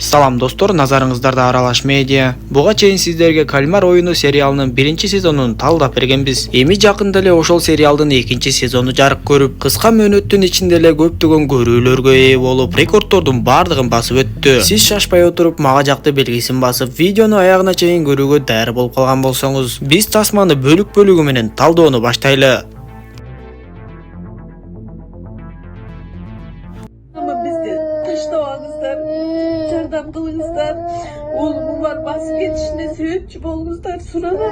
Салам достор, назарыңыздарда Аралаш медиа. Буга чейин сиздерге Кальмар оюну сериалынын 1-сезонун талдап бергенбиз. Эми жакында эле ошол сериалдын 2-сезону жарык көрүп, кыска мөөнөттүн ичинде эле көптөгөн көрүүлөргө ээ болуп, рекорддордун бардыгын басып өттү. Сиз шашпай отуруп, мага жакты белгисин басып, видеону аягына чейин көрүүгө даяр болуп калган болсоңуз, биз тасманы бөлүк-бөлүгү менен талдоону баштайлы. Ama bizde taşlamağınızdan, çardam kılığınızdan, oğlumun var basıp yetişine sebepçi bolunuzdan sunamadım.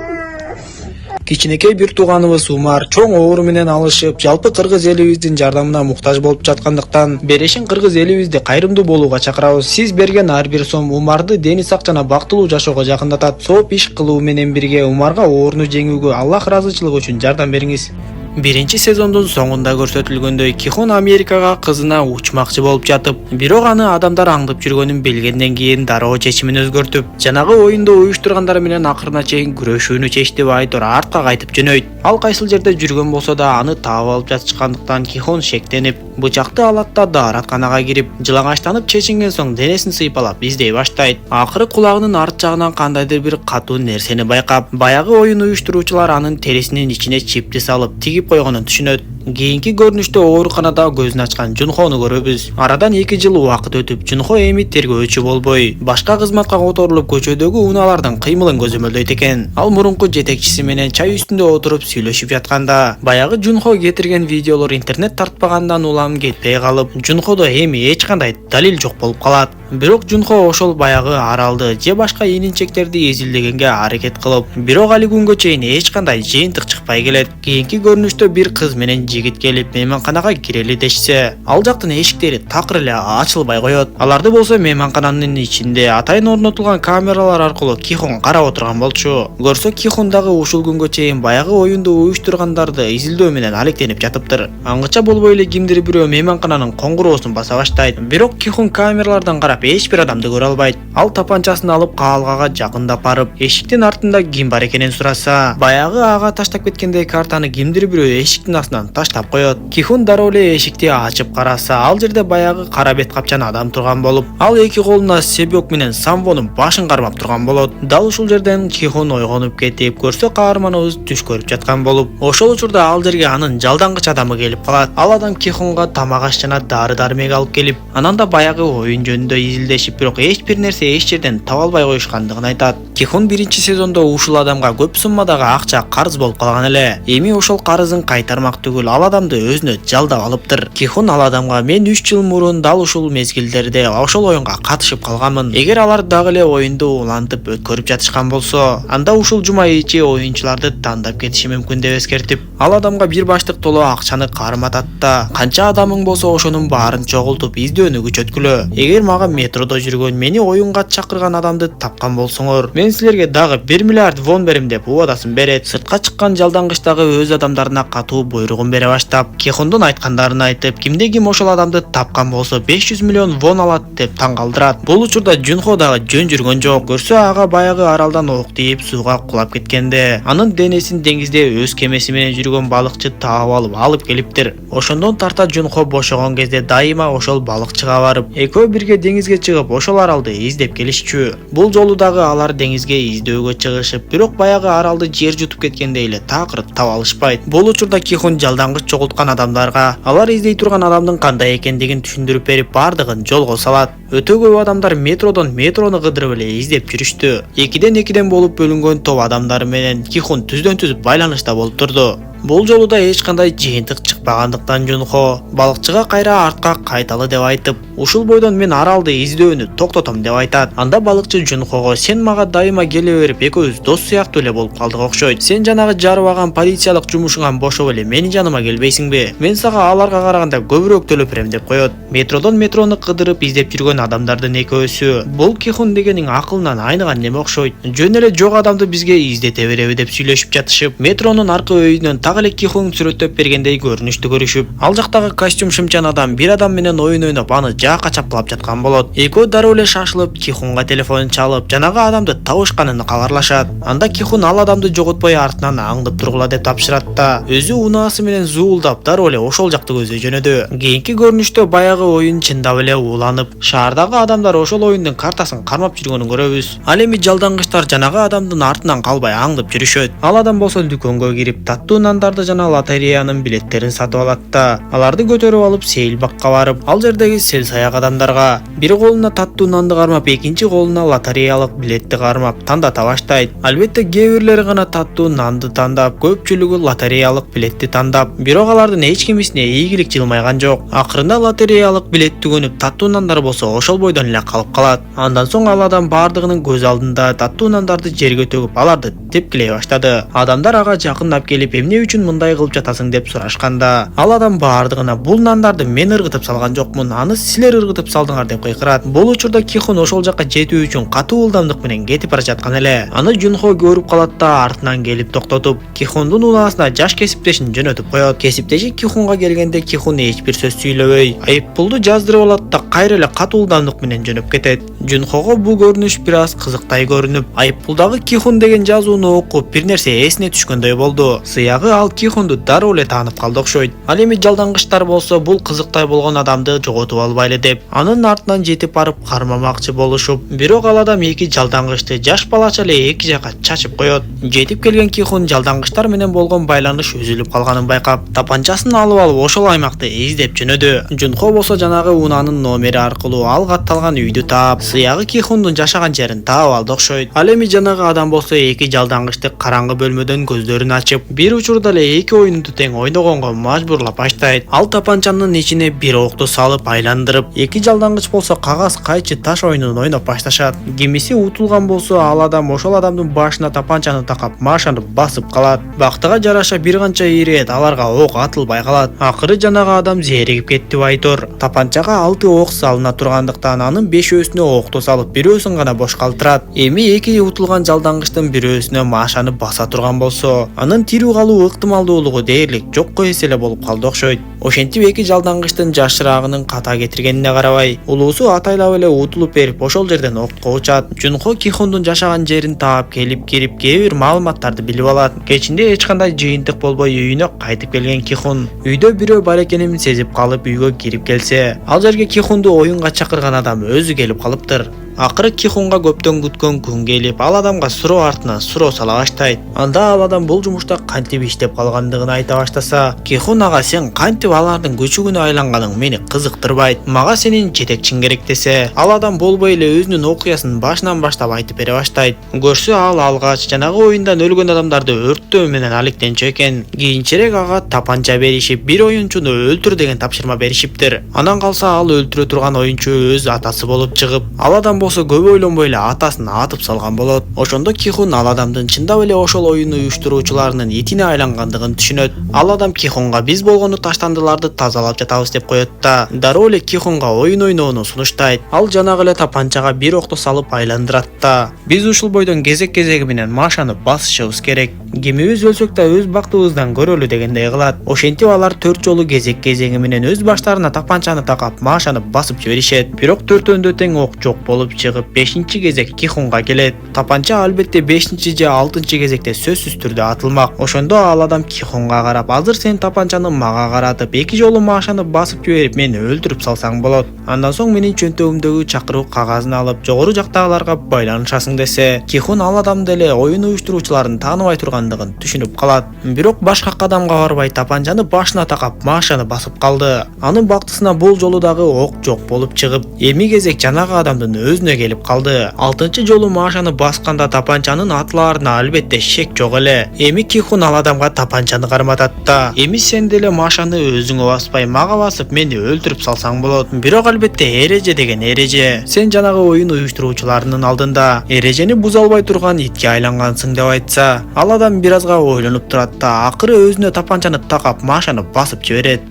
Кичинекей бир тууганыбыз Умар чоң оору менен алышып, жалпы кыргыз элибиздин жардамына муктаж болуп жаткандыктан, берешин кыргыз элибизди кайрымдуу болууга чакырабыз. Сиз берген ар бир сом Умарды дени сак жана бактылуу жашоого жакындатат. Сооп иш кылуу менен бирге Умарга ооруну жеңүүгө Аллах ыраазычылыгы үчүн жардам бериңиз. 1-сезондун соңунда көрсөтүлгөндөй, Кихон Америкага кызына учмакчы болуп жатып, бирок аны адамдар аңдып жүргөнүн билгенден кийин дароо чечимин өзгөртүп, жанагы оюнду уюштургандар менен акырына чейин күрөшүүнү чечти. Айтор артка кайтып жөнөйт. Ал кайсыл жерде жүргөн болсо да аны таап алып жатышкандыктан Кихон шектенип, бычакты алат да дааратканага кирип, жылаңачтанып чечинген соң денесин сыйпалап издей баштайт. Акыры кулагынын арт жагынан кандайдыр бир катуу нерсени байкап, баягы оюн уюштуруучулар анын терисинин ичине чипти салып тигип койгонун түшүнөт. Кийинки көрүнүштө ооруканада көзүн ачкан Жунхону көрөбүз. Арадан 2 жыл убакыт өтүп, Жунхо эми тергөөчү болбой, башка кызматка которулуп көчөдөгү унаалардын кыймылын көзөмөлдөйт экен. Ал мурунку жетекчиси менен чай үстүндө отуруп сүйлөшүп жатканда, баягы Жунхо кетирген видеолор интернет тартпагандан улам кетпей калып, Жунходо эми эч кандай далил жок болуп калат. Бирок Жунхо ошол баягы аралды же башка ийнинчектерди изилдегенге аракет кылып, бирок али күнгө чейин эч кандай жыйынтык чыкпай келет. Кийинки көрүнүштө бир кыз менен жигит келип мейманканага кирели дешсе, ал жактын эшиктери такыр эле ачылбай коет. Аларды болсо мейманкананын ичинде атайын орнотулган камералар аркылуу Кихон карап отурган болчу. Көрсө, Кихон дагы ушул күнгө чейин баягы оюнду уюштургандарды изилдөө менен алектенип жатыптыр. Аңгыча болбой эле кимдир бирөө мейманкананын коңгуроосун баса баштайт. Бирок Кихон камералардан карап эч бир адамды көрө албайт. Ал тапанчасын алып каалгага жакындап барып, эшиктин артында ким бар экенин сураса, баягы ага таштап кеткендей картаны кимдир бирөө эшиктин астынан таштап коет. Кихон дароо эле эшикти ачып караса, ал жерде баягы кара бет капчан адам турган болуп, ал эки колуна себек менен самвонун башын кармап турган болот. Дал ушул жерден Кихон ойгонуп кетип, көрсө каарманыбыз түш көрүп жаткан болуп, ошол учурда ал жерге анын жалдангыч адамы келип калат. Ал адам Кихонго тамак аш жана дары-дармек алып келип, анан да баягы оюн жөнүндө изилдешип, бирок эч бир нерсе эч жерден таба албай коюшкандыгын айтат. Кихон 1-сезондо ушул адамга көп суммадагы акча карыз болуп калган эле. Эми ошол карызын кайтармак түгүл, ал адамды өзүнө жалдап алыптыр. Кихон ал адамга: "Мен 3 жыл мурун дал ушул мезгилдерде ошол оюнга катышып калганмын. Эгер алар дагы эле оюнду улантып өткөрүп жатышкан болсо, анда ушул жума ичи оюнчуларды тандап кетиши мүмкүн" деп эскертип, ал адамга бир баштык толо акчаны карматат да, "Канча адамың болсо ошонун баарын чогултуп издөөнү күчөткүлө. Эгер мага метродо жүргөн, мени оюнга чакырган адамды тапкан болсоңор, мен силерге дагы 1 миллиард вон берем" деп убадасын берет. Сыртка чыккан жалдангыч дагы өз адамдарына катуу буйругун бере баштап, Кихондун айткандарын айтып, кимде ким ошол адамды тапкан болсо 500 миллион вон алат деп таң калтырат. Бул учурда Жунхо дагы жөн жүргөн жок. Көрсө, ага баягы аралдан ок тийип сууга кулап кеткенде, анын денесин деңизде өз кемеси менен жүргөн балыкчы таап алып келиптир. Ошондон тарта Жунхо бошогон кезде дайыма ошол балыкчыга барып, экөө бирге деңизге чыгып, ошол аралды издеп келишчү. Бул жолу дагы алар деңизге издөөгө чыгышып, бирок баягы аралды жер жутуп кеткендей эле такыр таба алышпайт. Бул учурда Кихон жалдангыч чогулткан адамдарга алар издей турган адамдын кандай экендигин түшүндүрүп берип, бардыгын жолго салат. Өтө көп адамдар метродон метрону кыдырып эле издеп жүрүштү. 2-2 болуп бөлүнгөн топ адамдар менен Кихон түздөн-түз байланышта болуп турду. Бул жолу да эч кандай жыйынтык чыкпагандыктан Жунхо балыкчыга кайра артка кайталы деп айтып, ушул бойдон мен аралды издөөнү токтотом деп айтат. Анда балыкчы Жунхого: "Сен мага дайыма келе берип, экөөбүз дос сыяктуу эле болуп калдык окшойт. Сен жанагы жарыбаган полициялык жумушуңан бошоп эле менин жаныма келбейсиңби? Мен сага аларга караганда көбүрөөк төлөп берем" деп коет. Метродон метрону кыдырып издеп жүргөн адамдардын экөөсү: "Бул Кихон дегениң акылынан айныган неме окшойт. Жөн эле жок адамды бизге издете береби" деп сүйлөшүп жатышып, метронун аркы өйүнөн так эле Кихон сүрөттөп бергендей көрүнүш көрүнүштү көрүшүп, ал жактагы костюм шымчан адам бир адам менен оюн ойноп аны жаакка чапкылап жаткан болот. Экөө дароо эле шашылып Кихунга телефонун чалып, жанагы адамды табышканын кабарлашат. Анда Кихун ал адамды жоготпой артынан аңдып тургула деп тапшырат да, өзү унаасы менен зуулдап дароо эле ошол жакты көздөй жөнөдү. Кийинки көрүнүштө баягы оюн чындап эле уланып, шаардагы адамдар ошол оюндун картасын кармап жүргөнүн көрөбүз. Ал эми жалдангычтар жанагы адамдын артынан калбай аңдып жүрүшөт. Ал адам болсо дүкөнгө кирип, таттуу нандарды жана лотереянын билеттерин сатып алат да, аларды көтөрүп алып сейилбакка барып, ал жердеги сел саяк адамдарга бир колуна таттуу нанды кармап, экинчи колуна лотереялык билетти кармап тандата баштайт. Албетте кээ бирлери гана таттуу нанды тандап, көпчүлүгү лотереялык билетти тандап, бирок алардын эч кимисине ийгилик жылмайган жок. Акырында лотереялык билет түгөнүп, таттуу нандар болсо ошол бойдон эле калып калат. Андан соң ал адам бардыгынын көз алдында таттуу нандарды жерге төгүп, аларды тепкилей баштады. Адамдар ага жакындап келип, эмне үчүн мындай кылып жатасың деп сурашканда, ал адам бардыгына бул нандарды мен ыргытып салган жокмун, аны силер ыргытып салдыңар деп кыйкырат. Бул учурда Кихун ошол жакка жетүү үчүн катуу ылдамдык менен кетип бара жаткан эле. Аны Жунхо көрүп калат да, артынан келип токтотуп, Кихундун унаасына жаш кесиптешин жөнөтүп коет. Кесиптеши Кихунга келгенде Кихун эч бир сөз сүйлөбөй, айыппулду жаздырып алат да кайра эле катуу ылдамдык менен жөнөп кетет. Жунхого бул көрүнүш бир аз кызыктай көрүнүп, айыппулдагы Кихун деген жазууну окуп бир нерсе эсине түшкөндөй болду. Сыягы ал Кихунду дароо эле таанып калды окшойт. Ал эми жалдангычтар болсо бул кызыктай болгон адамды жоготуп албайлы деп, анын артынан жетип барып кармамакчы болушуп, бирок ал адам эки жалдангычты жаш балача эле эки жакка чачып коет. Жетип келген Кихун жалдангычтар менен болгон байланыш үзүлүп калганын байкап, тапанчасын алып ошол аймакты издеп жөнөдү. Жунхо болсо жанагы унаанын номери аркылуу ал катталган үйдү таап, сыягы Кихундун жашаган жерин таап алды окшойт. Ал эми жанагы адам болсо эки жалдангычты караңгы бөлмөдөн көздөрүн ачып, бир учурда эле эки оюнду тең ойногонго мажбурлап баштайт. Ал тапанчанын ичине бир окту салып айландырып, эки жалдангыч болсо кагаз, кайчы, таш оюнун ойноп башташат. Кимиси утулган болсо ал адам ошол адамдын башына тапанчаны такап, машаны басып калат. Бактыга жараша бир канча ирет аларга ок атылбай калат. Акыры жанагы адам зээригип кетти байтор. Тапанчага 6 ок салына тургандыктан анын 5-өөсүнө окту салып, бирөөсүн гана бош калтырат. Эми эки утулган жалдангычтын бирөөсүнө машаны баса турган болсо, анын тирүү калуу ыктымалдуулугу дээрлик жокко эс эле болуп калды окшойт. Ошентип эки жалдангычтын жашыраагынын ката кетиргенине карабай, улуусу атайлап эле утулуп берип ошол жерден октко учат. Жунхо Кихундун жашаган жерин таап келип кирип, кээ бир маалыматтарды билип алат. Кечинде эч кандай жыйынтык болбой үйүнө кайтып келген Кихун үйдө бирөө бар экенин сезип калып үйгө кирип келсе, ал жерге Кихунду оюнга чакырган адам өзү келип калыптыр. Акыры Кихунга көптөн күткөн күн келип, ал адамга суроо артынан суроо сала баштайт. Анда ал адам бул жумушта кантип иштеп калгандыгын айта баштаса, Кихун ага сен кантип алардын күчүгүнө айланганың мени кызыктырбайт, мага сенин жетекчиң керек десе, ал адам болбой эле өзүнүн окуясын башынан баштап айтып бере баштайт. Көрсө ал алгач жанагы оюндан өлгөн адамдарды өрттөө менен алектенчү экен. Кийинчерээк ага тапанча беришип, бир оюнчуну өлтүр деген тапшырма беришиптир. Анан калса ал өлтүрө турган оюнчу өз атасы болуп чыгып, ал адам болсо көп ойлонбой эле атасын атып салган болот. Ошондо Кихун ал адамдын чындап эле ошол оюн уюштуруучуларынын итине айлангандыгын түшүнөт. Ал адам Кихунга биз болгону таштандыларды тазалап жатабыз деп коет да, дароо эле Кихунга оюн ойноону сунуштайт. Ал жанагы эле тапанчага бир окту салып айландырат да, биз ушул бойдон кезек-кезеги менен машаны басышыбыз керек. Кимибиз өлсөк да өз бактыбыздан көрөлү дегендей кылат. Ошентип алар 4 жолу кезек-кезеги менен өз баштарына тапанчаны такап, машаны басып жиберишет. Бирок төртөөндө тең ок жок болуп чыгып, 5-чи кезек Кихунга келет. Тапанча албетте 5-чи же 6-чы кезекте сөзсүз түрдө атылмак. Ошондо ал адам Кихунга карап, азыр сен тапанчаны мага каратып, 2 жолу машаны басып жиберип мени өлтүрүп салсаң болот. Андан соң менин чөнтөгүмдөгү чакыруу кагазын алып, жогору жактагыларга байланышасың десе, Кихун ал адамды эле оюн уюштуруучуларын тааныбай тургандыгын түшүнүп калат. Бирок башка кадамга барбай тапанчаны башына такап, машаны басып калды. Анын бактысына бул жолу дагы ок жок болуп чыгып, эми кезек жанагы адамдын өзүнө келип калды. 6-чы жолу машаны басканда тапанчанын атылаарына албетте шек жок эле. Эми Кихун ал адамга тапанчаны карматат да, эми сен деле машаны өзүңө баспай мага басып мени өлтүрүп салсаң болот. Бирок албетте эреже деген эреже. Сен жанагы оюн уюштуруучуларынын алдында эрежени буза албай турган итке айлангансың деп айтса, ал адам бир азга ойлонуп турат да, акыры өзүнө тапанчаны такап, машаны басып жиберет.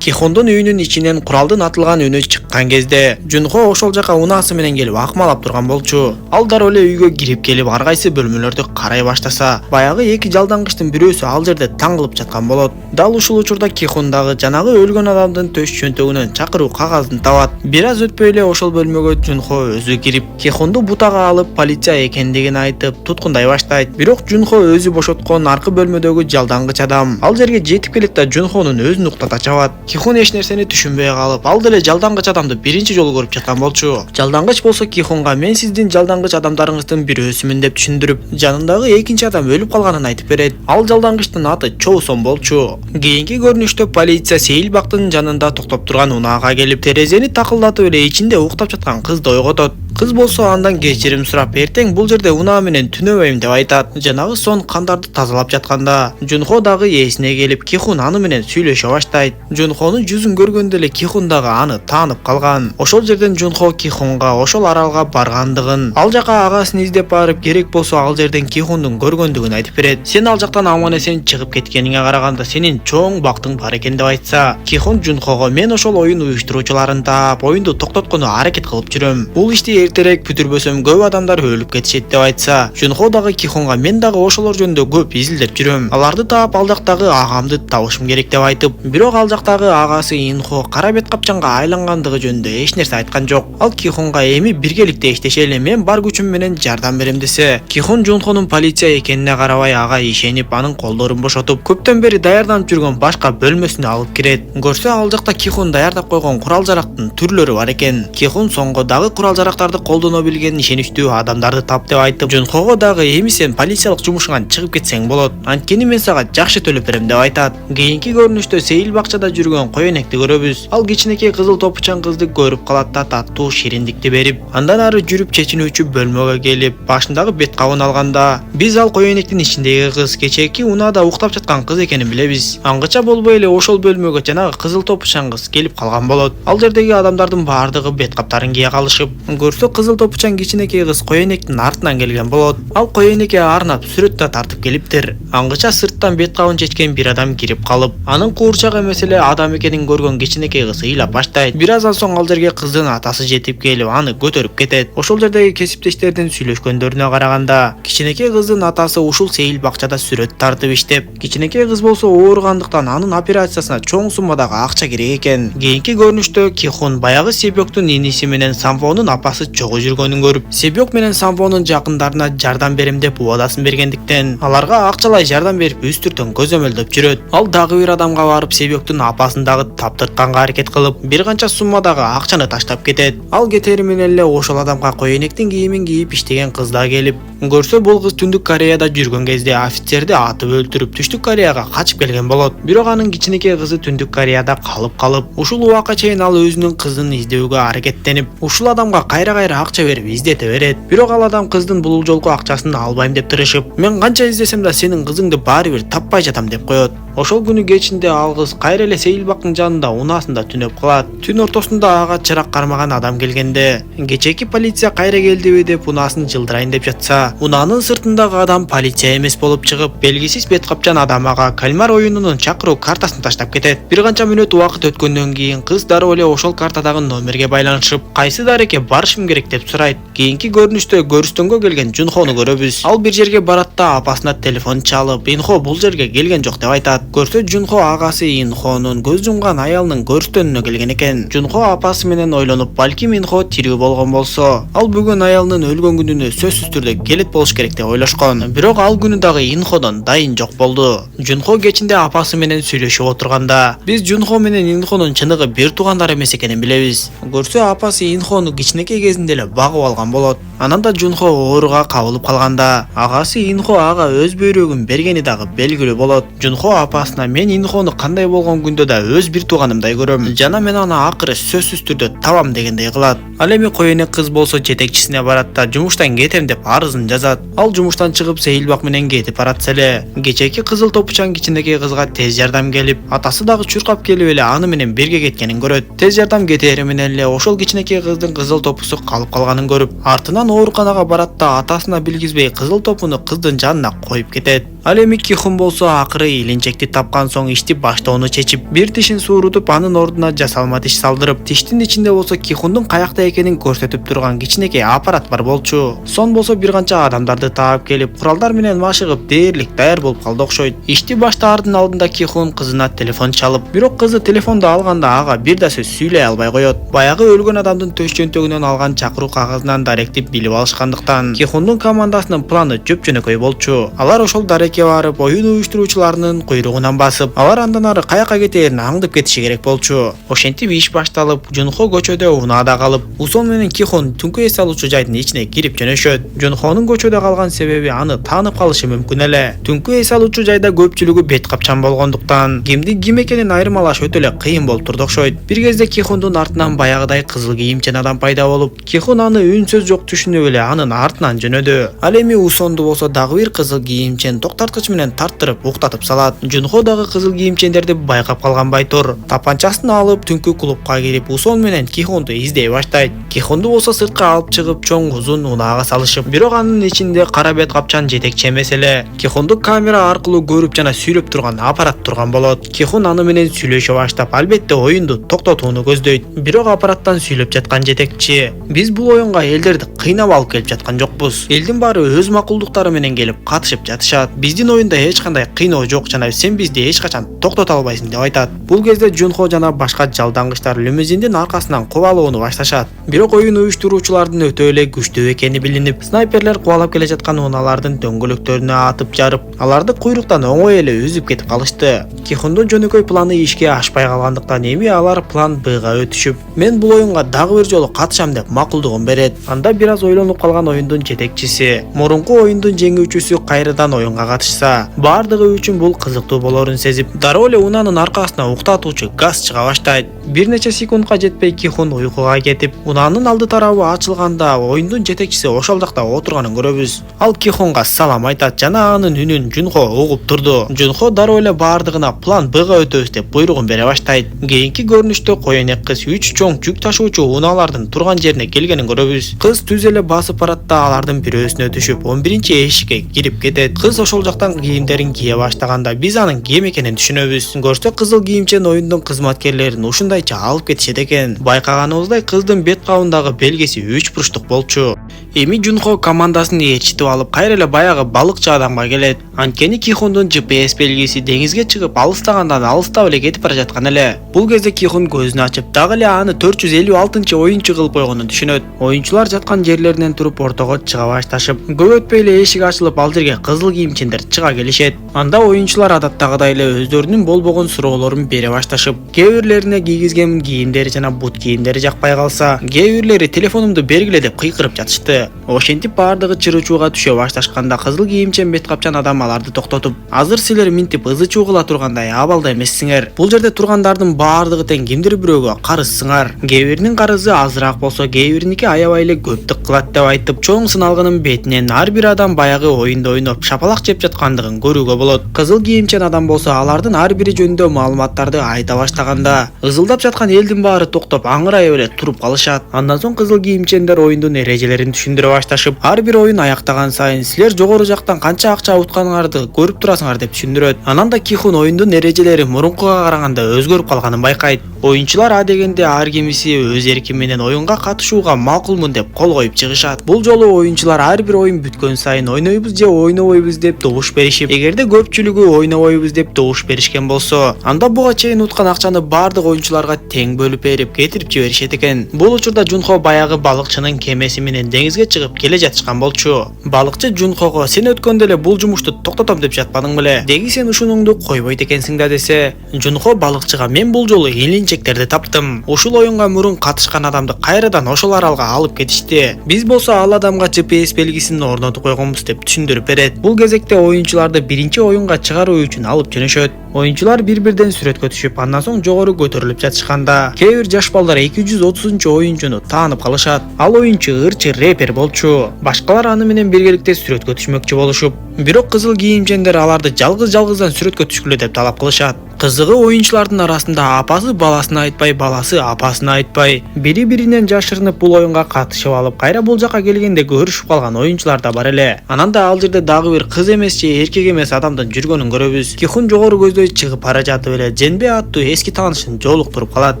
Кихондун үйүнүн ичинен куралдын атылган үнү чыккан кезде Жунхо ошол жака унаасы менен келип акмалап турган болчу. Ал дароо эле үйгө кирип келип ар кайсы бөлмөлөрдү карай баштаса, баягы эки жалдангычтын бирөөсү ал жерде таң кылып жаткан болот. Дал ушул учурда Кихон дагы жанагы өлгөн адамдын төш чөнтөгүнөн чакыруу кагазын табат. Бир аз өтпөй эле ошол бөлмөгө Жунхо өзү кирип, Кихонду бутага алып полиция экендигин айтып туткундай баштайт. Бирок Жунхо өзү бошоткон аркы бөлмөдөгү жалдангыч адам ал жерге жетип келет да Жунхонун өзүн уктата чабат. Кихон эч нерсени түшүнбөй калып, ал деле жалдангыч адамды биринчи жолу көрүп жаткан болчу. Жалдангыч болсо Кихонго мен сиздин жалдангыч адамдарыңыздын бирөөсүмүн деп түшүндүрүп, жанындагы экинчи адам өлүп калганын айтып берет. Ал жалдангычтын аты Чоусон болчу. Кийинки көрүнүштө полиция Сейилбактын жанында токтоп турган унаага келип, терезени такылдатып эле ичинде уктап жаткан кызды ойготот. Кыз болсо андан кечирим сурап, эртең бул жерде унаа менен түнөбөйм деп айтат. Жанагы сон кандарды тазалап жатканда Жунхо дагы эсине келип, Кихон аны менен сүйлөшө баштайт. Жунхонун жүзүн көргөндө эле Кихон дагы аны таанып калган. Ошол жерден Жунхо Кихонго ошол аралга баргандыгын, ал жака агасын издеп барып, керек болсо ал жерден Кихондун көргөндүгүн айтып берет. Сен ал жактан аман эсен чыгып кеткениңе караганда сенин чоң бактың бар экен деп айтса, Кихон Жунхого мен ошол оюн уюштуруучуларын таап, оюнду токтотконго аракет кылып жүрөм. Бул ишти эртерээк бүтүрбөсөм көп адамдар өлүп кетишет деп айтса, Жунхо дагы Кихонго мен дагы ошолор жөнүндө көп изилдеп жүрөм. Аларды таап ал жактагы агамды табышым керек деп айтып, бирок ал жактагы агасы Инхо кара бет капчанга айлангандыгы жөнүндө эч нерсе айткан жок. Ал Кихонго эми биргеликте иштешели, мен бар күчүм менен жардам берем десе, Кихон Жунхонун полиция экенине карабай ага ишенип, анын колдорун бошотуп, көптөн бери даярданып жүргөн башка бөлмөсүнө алып кирет. Көрсө ал жакта Кихон даярдап койгон курал жарактын түрлөрү бар экен. Кихон соңго дагы курал жарактарды колдоно билген ишеничтүү адамдарды тап деп айтып, Жунхого дагы эми сен полициялык жумушуңан чыгып кетсең болот, анткени мен сага жакшы төлөп берем деп айтат. Кийинки көрүнүштө Сейил бакчада жүргөн коенекти көрөбүз. Ал кичинекей кызыл топучан кызды көрүп калат да таттуу шириндикти берип, андан ары жүрүп чечинүүчү бөлмөгө келип, башындагы бет кабын алганда, биз ал коенектин ичиндеги кыз кечээки унаада уктап жаткан кыз экенин билебиз. Аңгыча болбой эле ошол бөлмөгө жанагы кызыл топучан кыз келип калган болот. Ал жердеги адамдардын баардыгы бет каптарын кие калышып, көрсө кызыл топучан кичинекей кыз коенектин артынан келген болот. Ал коенекке арнап сүрөт да тартып келиптир. Аңгыча сырттан бет кабын чечкен бир адам кирип калып, анын куурчак эмес эле адам экенин көргөн кичинекей кыз ыйлап баштайт. Бир аздан соң ал жерге кыздын атасы жетип келип, аны көтөрүп кетет. Ошол жердеги кесиптештердин сүйлөшкөндөрүнө караганда, кичинекей кыздын атасы ушул Сейил бакчада сүрөт тартып иштеп, кичинекей кыз болсо ооругандыктан анын операциясына чоң суммадагы акча керек экен. Кийинки көрүнүштө Кихон баягы Себёктун иниси менен Самвонун апасы чогуу жүргөнүн көрүп, Себёк менен Самвонун жакындарына жардам берем деп убадасын бергендиктен, аларга акчалай жардам берип үстүртөн көзөмөлдөп жүрөт. Ал дагы бир адамга барып Себёктун апасын дагы таптыртканга аракет кылып, бир канча суммадагы акчаны таштап кетет. Ал кетери менен эле ошол адамга коенектин кийимин кийип иштеген кыз да келип, көрсө бул кыз Түндүк Кореяда жүргөн кезде офицерди атып өлтүрүп Түштүк Кореяга качып келген болот. Бирок анын кичинекей кызы Түндүк Кореяда калып, ушул убакка чейин ал өзүнүн кызын издөөгө аракеттенип, ушул адамга кайра-кайра акча берип издете берет. Бирок ал адам кыздын бул жолку акчасын албайм деп тырышып, мен канча издесем да сенин кызыңды баары бир таппай жатам деп коет. Ошол күнү кечинде ал кыз кайра эле Сейилбактын жанында унаасында түнөп калат. Түн ортосунда ага чырак кармаган адам келгенде, кечээки полиция кайра келдиби деп унаасын жылдырайын деп жатса, унаанын сыртындагы адам полиция эмес болуп чыгып, белгисиз бет капчан адам ага кальмар оюнунун чакыруу картасын таштап кетет. Бир канча мүнөт убакыт өткөндөн кийин кыз дароо эле ошол картадагы номерге байланышып, кайсы дарекке барышым керек деп сурайт. Кийинки көрүнүштө көрүстөнгө келген Жунхону көрөбүз. Ал бир жерге барат да апасына телефон чалып, Инхо бул жерге келген жок деп айтат. Көрсө Жунхо агасы Инхонун көз жумган аялынын көрүстөнүнө келген экен. Жунхо апасы менен ойлонуп, балким Инхо тирүү болгон болсо, ал бүгүн аялынын өлгөн күнүнө сөзсүз түрдө келет болуш керек деп ойлошкон. Бирок ал күнү дагы Инходон дайын жок болду. Жунхо кечинде апасы менен сүйлөшүп отурганда, биз Жунхо менен Инхонун чыныгы бир туугандар эмес экенин билебиз. Көрсө апасы Инхону кичинекей кезинде эле багып алган болот. Анан да Жунхо ооруга кабылып калганда, агасы Инхо ага өз бөйрөгүн бергени дагы белгилүү болот. Жунхо апасына мен Инхону кандай болгон күндө да өз бир тууганымдай көрөм. Жана мен аны акыры сөзсүз түрдө табам дегендей кылат. Ал эми коенек кыз болсо жетекчисине барат да жумуштан кетем деп арызын жазат. Ал жумуштан чыгып Сейилбак менен кетип баратса эле, кечээки кызыл топучан кичинекей кызга тез жардам келип, атасы дагы чуркап келип эле аны менен бирге кеткенин көрөт. Тез жардам кетери менен эле ошол кичинекей кыздын кызыл топусу калып калганын көрүп, артынан ооруканага барат да атасына билгизбей кызыл топуну кыздын жанына коюп кетет. Ал эми Кихон болсо акыры илинчекти тапкан соң ишти баштоону чечип, бир тишин суурутуп, анын ордуна жасалма тиш салдырып, тиштин ичинде болсо Кихондун каякта экенин көрсөтүп турган кичинекей аппарат бар болчу. Сон болсо бир канча адамдарды таап келип, куралдар менен машыгып дээрлик даяр болуп калды окшойт. Ишти баштаардын алдында Кихон кызына телефон чалып, бирок кызы телефонду алганда ага бир да сөз сүйлөй албай коет. Баягы өлгөн адамдын төш чөнтөгүнөн алган чакыруу кагазынан даректи билип алышкандыктан Кихондун командасынын планы жөп-жөнөкөй болчу. Алар ошол дарекке барып, оюн уюштуруучуларынын куйругунан басып, алар андан ары каяка кетээрин аңдып кетиши керек болчу. Ошентип иш башталып, Жунхо көчөдө унаада калып, Усон менен Кихон түнкү эс алуучу жайдын ичине кирип жөнөшөт. Жунхонун көчөдө калган себеби аны таанып калышы мүмкүн эле. Түнкү эс алуучу жайда көпчүлүгү бет капчан болгондуктан кимдин ким экенин айырмалаш өтө эле кыйын болуп турду окшойт. Бир кезде Кихондун артынан баягыдай кызыл кийимчен адам пайда болуп, Кихон аны үн сөз жок түшүнүп эле анын артынан жөнөдү. Ал эми Усонду болсо дагы бир кызыл кийимчен токтоткуч менен тарттырып уктатып салат. Жунхо дагы кызыл кийимчендерди байкап калган байтур тапанчасын алып түнкү клубка кирип Усон менен Кихонду издей баштайт. Кихонду болсо сыртка алып чыгып чоң узун унаага салышып, бирок анын ичинде кара бет капчан жетекчи эмес эле, Кихонду камера аркылуу көрүп жана сүйлөп турган аппарат турган болот. Кихон аны менен сүйлөшө баштап, албетте оюнду токтотууну көздөйт. Бирок аппараттан сүйлөп жаткан жетекчи: "Биз бул оюнга элдерди кыйнап алып келип жаткан жокпуз. Элдин баары өз макулдуктары менен келип катышып жатышат. Биздин оюнда эч кандай кыйноо жок жана сен бизди эч качан токтото албайсың" деп айтат. Бул кезде Жунхо жана башка жалдангычтар лимузиндин аркасынан кубалоону башташат. Бирок оюн уюштуруучулардын өтө эле күчтүү экени билинип, снайперлер кубалап келе жаткан унаалардын дөңгөлөктөрүнө атып жарып, аларды куйруктан оңой эле үзүп кетип калышты. Кихондун жөнөкөй планы ишке ашпай калгандыктан эми алар план Бга өтүшүп, "Мен бул оюнга дагы бир жолу катышам" деп макулдугун берет. Анда бир аз ойлонуп калган оюндун жетекчиси: "Мурунку оюндун жеңүүчүсү кайрадан оюнга катышса, баардыгы үчүн бул кызыктуу болорун сезип, дароо эле унанын аркасына уктатуучу газ чыга баштайт. Бир нече секундка жетпей Кихон уйкуга кетип, унаанын алды тарабы ачылганда оюндун жетекчиси ошол жакта отурганын көрөбүз. Ал Кихонго салам айтат жана анын үнүн Жунхо угуп турду. Жунхо дароо эле баардыгына план Бга өтөбүз деп буйругун бере баштайт. Кийинки көрүнүштө коенек кыз 3 чоң жүк ташуучу унаалардын турган жерине келгенин көрөбүз. Кыз түз эле басып барат да алардын бирөөсүнө түшүп 11-эшикке кирип кетет. Кыз ошол жактан кийимдерин кие баштаганда биз анын ким экенин түшүнөбүз. Көрсө кызыл кийимчен оюндун кызматкерлерин ушундайча алып кетишет экен. Байкаганыбыздай кыздын бет кабындагы белгиси 3 бурчтук болчу. Эми Жунхо командасын ээрчитип алып, кайра эле баягы балыкчы адамга келет. Анткени Кихондун GPS белгиси деңизге чыгып алыстагандан алыстап эле кетип бара жаткан эле. Бул кезде Кихон көзүн ачып, дагы эле аны 456-оюнчу кылып койгонун түшүнөт. Оюнчулар жаткан жерлеринен туруп ортого чыга башташып, көп өтпөй эле эшик ачылып, ал жерге кызыл кийимчендер чыга келишет. Анда оюнчулар адаттагыдай эле өздөрүнүн болбогон суроолорун бере башташып, кээ бирлерине кийгизген кийимдери жана бут кийимдери жакпай калса, кээ бирлери телефонумду бергиле деп кыйкырып жатышты. Ошентип баардыгы чыруу-чууга түшө башташканда кызыл кийимчен бет капчан адам аларды токтотуп: "Азыр силер минтип ызы-чуу кыла тургандай абалда эмессиңер. Бул жерде тургандардын баардыгы тең кимдир бирөөгө карызсыңар. Кээ биринин карызы азыраак болсо, кээ бириники аябай эле көптүк кылат" деп айтып, чоң сыналгынын бетинен ар бир адам баягы оюнду ойноп шапалак жеп жаткандыгын көрүүгө болот. Кызыл кийимчен адам болсо алардын ар бири жөнүндө маалыматтарды айта баштаганда, ызылдап жаткан элдин баары токтоп аңырай эле туруп калышат. Андан соң кызыл кийимчендер оюндун эрежелерин түшүндүрө башташып, ар бир оюн аяктаган сайын силер жогору жактан канча акча утканыңарды көрүп турасыңар деп түшүндүрөт. Анан да Кихон оюндун эрежелери мурункуга караганда өзгөрүп калганын байкайт. Оюнчулар адегенде ар кимиси өз эрки менен оюнга катышууга макулмун деп кол коюп чыгышат. Бул жолу оюнчулар ар бир оюн бүткөн сайын ойнойбуз же ойнобойбуз деп добуш беришип, эгерде көпчүлүгү ойнобойбуз деп добуш беришкен болсо, анда буга чейин уткан акчаны баардык оюнчуларга тең бөлүп берип кетирип жиберишет экен. Бул учурда Жунхо баягы балыкчынын кемеси менен деңизге чыгып келе жатышкан болчу. Балыкчы Жунхого: "Сен өткөндө эле бул жумушту токтотом деп жатпадың беле? Деги сен ушунуңду койбойт экенсиң да" десе, Жунхо балыкчыга: "Мен бул жолу илинчектерди таптым. Ушул оюнга мурун катышкан адамды кайрадан ошол аралга алып кетишти. Биз болсо ал адамга GPS белгисин орнотуп койгонбуз" деп түшүндүрүп берет. Бул кезекте оюнчуларды биринчи оюнга чыгаруу үчүн алып жөнөшөт. Оюнчулар бир-бирден сүрөткө түшүп, андан соң жогору көтөрүлүп жатышканда, кээ бир жаш балдар 230-оюнчуну таанып калышат. Ал оюнчу ырчы рэпер болчу. Башкалар аны менен биргеликте сүрөткө түшмөкчү болушуп, бирок кызыл кийимчендер аларды жалгыз-жалгыздан сүрөткө түшкүлө деп талап кылышат. Кызыгы оюнчулардын арасында апасы баласын айтпай, баласы апасын айтпай, бири-биринен жашырынып бул оюнга катышып алып, кайра бул жака келгенде көрүшүп калган оюнчулар да бар эле. Анан да ал жерде дагы бир кыз эмес же эркек эмес адамдын жүргөнүн көрөбүз. Кихун жогору көздөй чыгып бара жатып эле Женбе аттуу эски таанышын жолуктуруп калат.